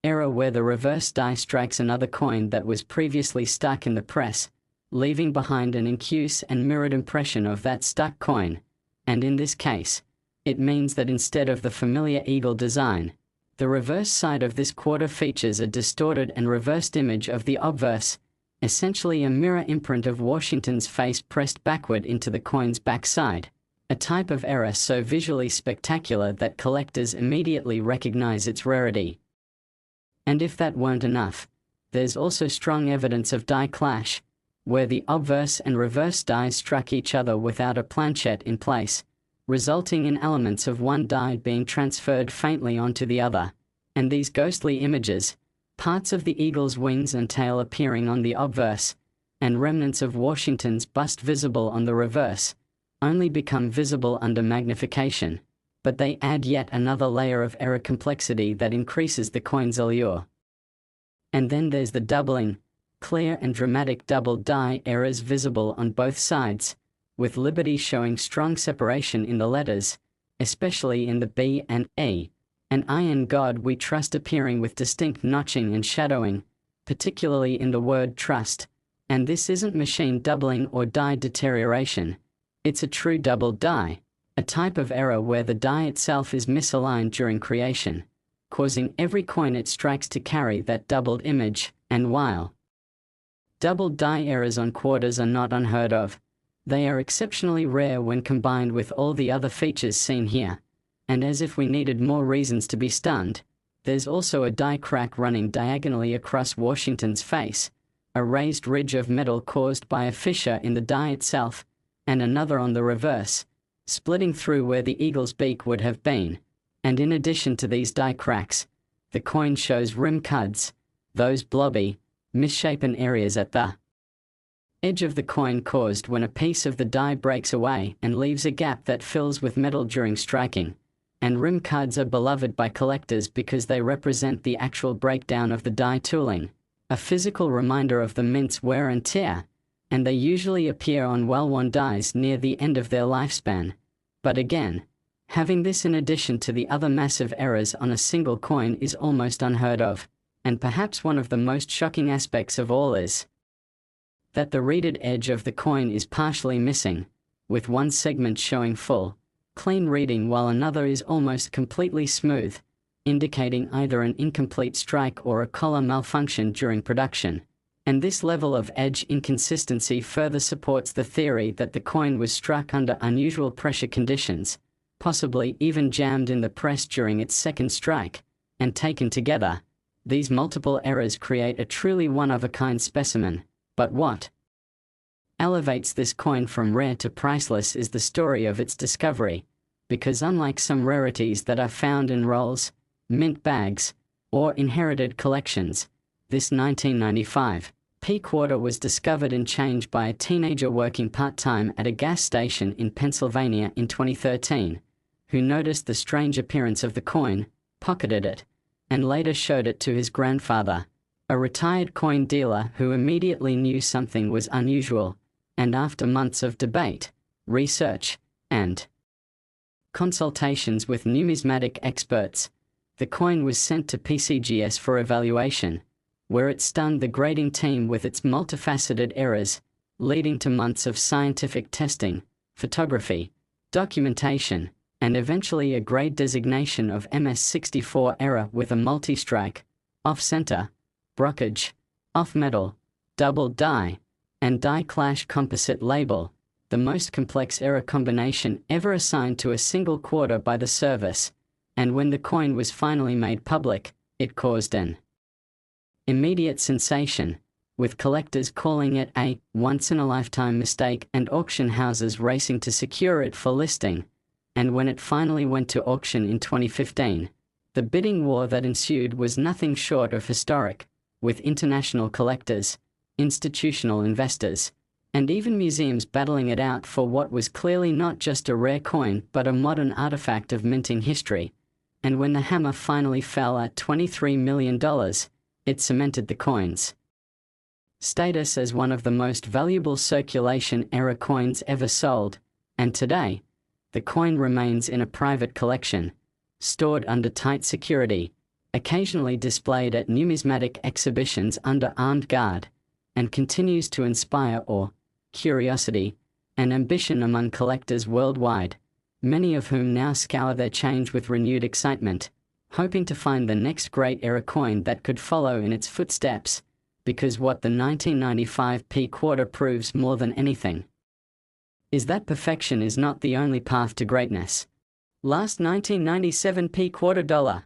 error where the reverse die strikes another coin that was previously stuck in the press, leaving behind an incuse and mirrored impression of that stuck coin. And in this case, it means that instead of the familiar eagle design, the reverse side of this quarter features a distorted and reversed image of the obverse, essentially a mirror imprint of Washington's face pressed backward into the coin's backside, a type of error so visually spectacular that collectors immediately recognize its rarity. And if that weren't enough, there's also strong evidence of die clash, where the obverse and reverse dies struck each other without a planchet in place, resulting in elements of one die being transferred faintly onto the other. And these ghostly images, parts of the eagle's wings and tail appearing on the obverse, and remnants of Washington's bust visible on the reverse, only become visible under magnification, but they add yet another layer of error complexity that increases the coin's allure. And then there's the doubling, clear and dramatic double die errors visible on both sides, with Liberty showing strong separation in the letters, especially in the B and E, and I in God We Trust appearing with distinct notching and shadowing, particularly in the word trust. And this isn't machine doubling or die deterioration, it's a true double die, a type of error where the die itself is misaligned during creation, causing every coin it strikes to carry that doubled image. And while double die errors on quarters are not unheard of, they are exceptionally rare when combined with all the other features seen here. And as if we needed more reasons to be stunned, there's also a die crack running diagonally across Washington's face, a raised ridge of metal caused by a fissure in the die itself, and another on the reverse, splitting through where the eagle's beak would have been. And in addition to these die cracks, the coin shows rim cuds, those blobby, misshapen areas at the edge of the coin caused when a piece of the die breaks away and leaves a gap that fills with metal during striking. And rim cuds are beloved by collectors because they represent the actual breakdown of the die tooling, a physical reminder of the mint's wear and tear, and they usually appear on well-worn dies near the end of their lifespan. But again, having this in addition to the other massive errors on a single coin is almost unheard of, and perhaps one of the most shocking aspects of all is that the reeded edge of the coin is partially missing, with one segment showing full, clean reading while another is almost completely smooth, indicating either an incomplete strike or a collar malfunction during production. And this level of edge inconsistency further supports the theory that the coin was struck under unusual pressure conditions, possibly even jammed in the press during its second strike, and taken together, these multiple errors create a truly one-of-a-kind specimen. But what elevates this coin from rare to priceless is the story of its discovery, because unlike some rarities that are found in rolls, mint bags, or inherited collections, this 1995p quarter was discovered in change by a teenager working part-time at a gas station in Pennsylvania in 2013, who noticed the strange appearance of the coin, pocketed it, and later showed it to his grandfather, a retired coin dealer who immediately knew something was unusual, and after months of debate, research, and Consultations with numismatic experts. The coin was sent to PCGS for evaluation, where it stunned the grading team with its multifaceted errors, leading to months of scientific testing, photography, documentation, and eventually a grade designation of MS64 error with a multi-strike, off-center, brockage, off-metal, double die, and die clash composite label, the most complex error combination ever assigned to a single quarter by the service, and when the coin was finally made public, it caused an immediate sensation, with collectors calling it a once-in-a-lifetime mistake and auction houses racing to secure it for listing. And when it finally went to auction in 2015, the bidding war that ensued was nothing short of historic, with international collectors, institutional investors, and even museums battling it out for what was clearly not just a rare coin but a modern artifact of minting history. And when the hammer finally fell at $23 million, it cemented the coin's status as one of the most valuable circulation error coins ever sold, and today, the coin remains in a private collection, stored under tight security, occasionally displayed at numismatic exhibitions under armed guard, and continues to inspire awe, curiosity, and ambition among collectors worldwide, many of whom now scour their change with renewed excitement, hoping to find the next great era coin that could follow in its footsteps, because what the 1995p quarter proves more than anything is that perfection is not the only path to greatness. Last 1997p quarter dollar.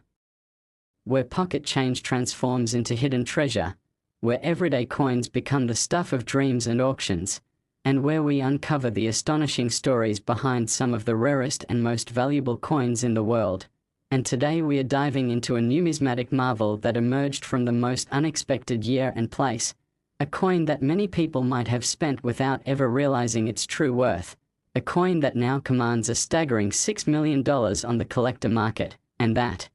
Where pocket change transforms into hidden treasure, where everyday coins become the stuff of dreams and auctions, and where we uncover the astonishing stories behind some of the rarest and most valuable coins in the world. And today we are diving into a numismatic marvel that emerged from the most unexpected year and place, a coin that many people might have spent without ever realizing its true worth, a coin that now commands a staggering $6 million on the collector market, and that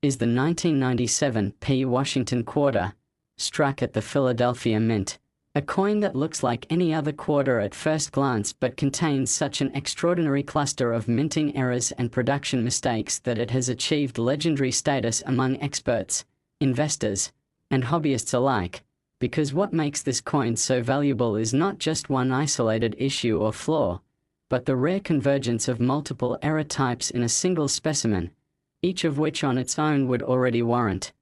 is the 1997p Washington quarter, struck at the Philadelphia Mint. A coin that looks like any other quarter at first glance but contains such an extraordinary cluster of minting errors and production mistakes that it has achieved legendary status among experts, investors, and hobbyists alike, because what makes this coin so valuable is not just one isolated issue or flaw, but the rare convergence of multiple error types in a single specimen, each of which on its own would already warrant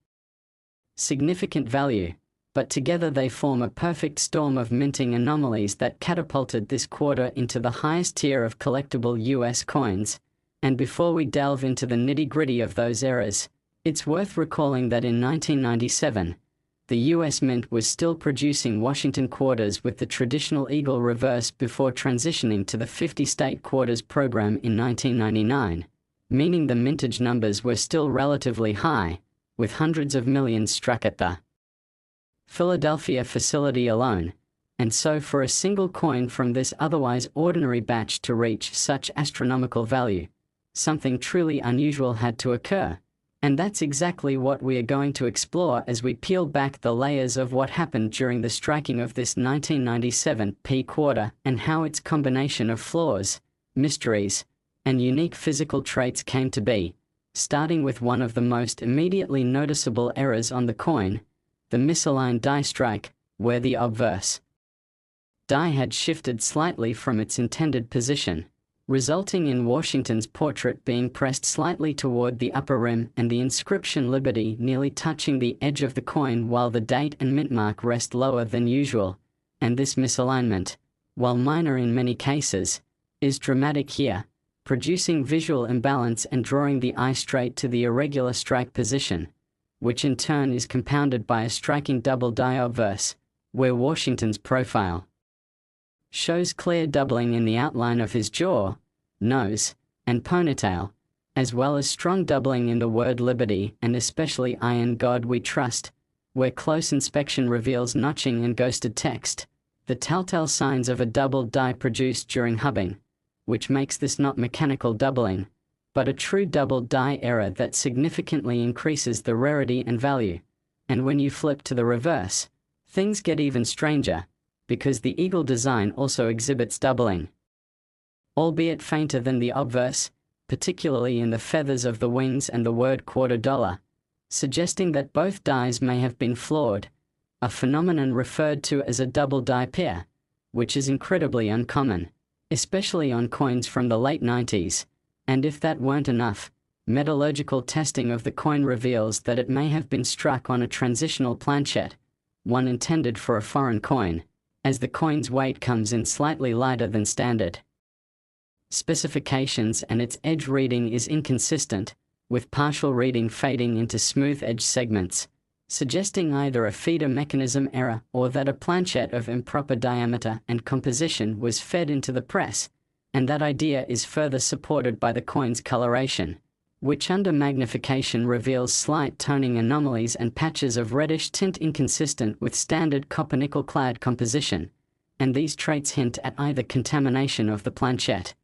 significant value. But together they form a perfect storm of minting anomalies that catapulted this quarter into the highest tier of collectible US coins. And before we delve into the nitty-gritty of those errors, it's worth recalling that in 1997, the US Mint was still producing Washington quarters with the traditional eagle reverse before transitioning to the 50-state quarters program in 1999, meaning the mintage numbers were still relatively high, with hundreds of millions struck at the Philadelphia facility alone, and so for a single coin from this otherwise ordinary batch to reach such astronomical value, something truly unusual had to occur. And that's exactly what we are going to explore as we peel back the layers of what happened during the striking of this 1997p quarter and how its combination of flaws, mysteries, and unique physical traits came to be, starting with one of the most immediately noticeable errors on the coin, the misaligned die strike, where the obverse die had shifted slightly from its intended position, resulting in Washington's portrait being pressed slightly toward the upper rim and the inscription Liberty nearly touching the edge of the coin while the date and mint mark rest lower than usual. And this misalignment, while minor in many cases, is dramatic here, producing visual imbalance and drawing the eye straight to the irregular strike position, which in turn is compounded by a striking double die obverse, where Washington's profile shows clear doubling in the outline of his jaw, nose, and ponytail, as well as strong doubling in the word Liberty and especially I in God We Trust, where close inspection reveals notching and ghosted text, the telltale signs of a double die produced during hubbing, which makes this not mechanical doubling, but a true double die error that significantly increases the rarity and value. And when you flip to the reverse, things get even stranger, because the eagle design also exhibits doubling. Albeit fainter than the obverse, particularly in the feathers of the wings and the word quarter dollar, suggesting that both dies may have been flawed, a phenomenon referred to as a double die pair, which is incredibly uncommon, especially on coins from the late 90s, and if that weren't enough, metallurgical testing of the coin reveals that it may have been struck on a transitional planchet, one intended for a foreign coin, as the coin's weight comes in slightly lighter than standard specifications and its edge reading is inconsistent, with partial reading fading into smooth edge segments, suggesting either a feeder mechanism error or that a planchet of improper diameter and composition was fed into the press, and that idea is further supported by the coin's coloration, which under magnification reveals slight toning anomalies and patches of reddish tint inconsistent with standard copper-nickel clad composition, and these traits hint at either contamination of the planchet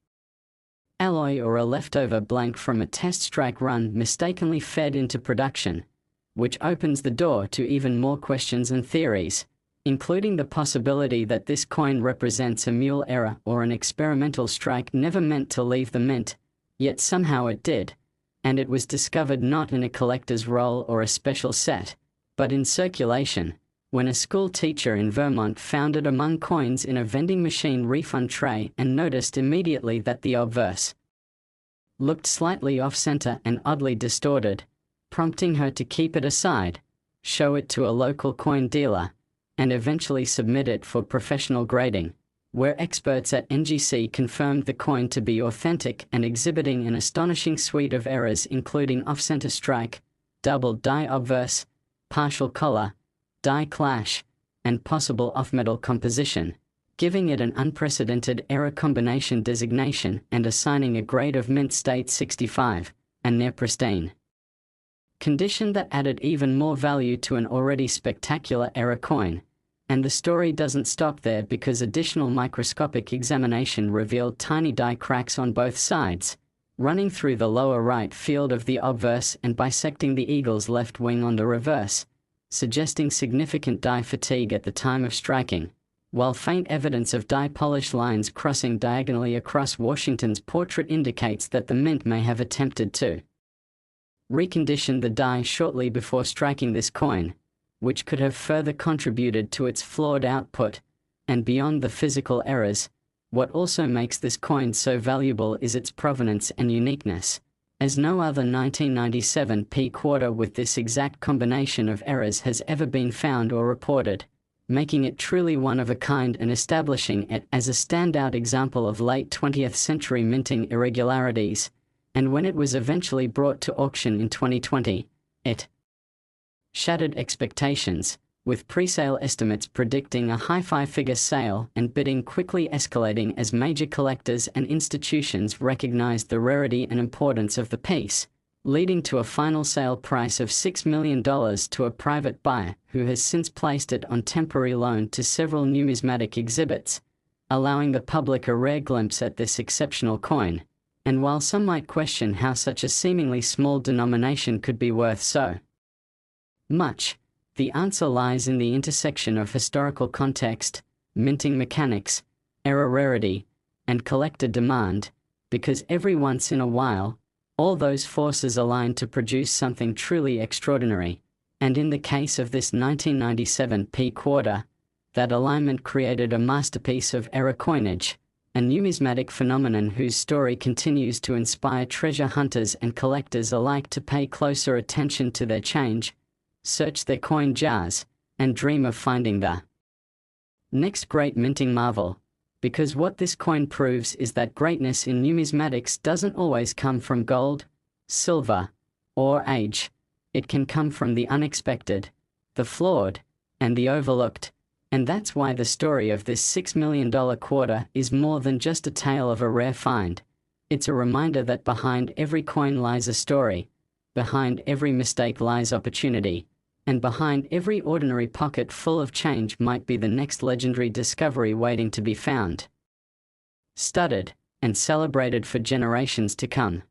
alloy or a leftover blank from a test strike run mistakenly fed into production, which opens the door to even more questions and theories, including the possibility that this coin represents a mule error or an experimental strike never meant to leave the mint, yet somehow it did, and it was discovered not in a collector's roll or a special set, but in circulation, when a school teacher in Vermont found it among coins in a vending machine refund tray and noticed immediately that the obverse looked slightly off-center and oddly distorted, prompting her to keep it aside, show it to a local coin dealer, and eventually submit it for professional grading, where experts at NGC confirmed the coin to be authentic and exhibiting an astonishing suite of errors including off-center strike, double die obverse, partial collar, die clash, and possible off-metal composition, giving it an unprecedented error combination designation and assigning a grade of mint state 65, a near pristine condition that added even more value to an already spectacular error coin. And the story doesn't stop there because additional microscopic examination revealed tiny die cracks on both sides, running through the lower right field of the obverse and bisecting the eagle's left wing on the reverse, suggesting significant die fatigue at the time of striking, while faint evidence of die polish lines crossing diagonally across Washington's portrait indicates that the mint may have attempted to recondition the die shortly before striking this coin, which could have further contributed to its flawed output. And beyond the physical errors, what also makes this coin so valuable is its provenance and uniqueness, as no other 1997p quarter with this exact combination of errors has ever been found or reported, making it truly one of a kind and establishing it as a standout example of late 20th century minting irregularities. And when it was eventually brought to auction in 2020, it shattered expectations, with presale estimates predicting a high five-figure sale and bidding quickly escalating as major collectors and institutions recognized the rarity and importance of the piece, leading to a final sale price of $6 million to a private buyer who has since placed it on temporary loan to several numismatic exhibits, allowing the public a rare glimpse at this exceptional coin. And while some might question how such a seemingly small denomination could be worth so much, the answer lies in the intersection of historical context, minting mechanics, error rarity, and collector demand, because every once in a while, all those forces align to produce something truly extraordinary, and in the case of this 1997p quarter, that alignment created a masterpiece of error coinage, a numismatic phenomenon whose story continues to inspire treasure hunters and collectors alike to pay closer attention to their change, search their coin jars, and dream of finding the next great minting marvel, because what this coin proves is that greatness in numismatics doesn't always come from gold, silver, or age. It can come from the unexpected, the flawed, and the overlooked, and that's why the story of this $6 million quarter is more than just a tale of a rare find. It's a reminder that behind every coin lies a story, behind every mistake lies opportunity, and behind every ordinary pocket full of change might be the next legendary discovery waiting to be found, studied, and celebrated for generations to come.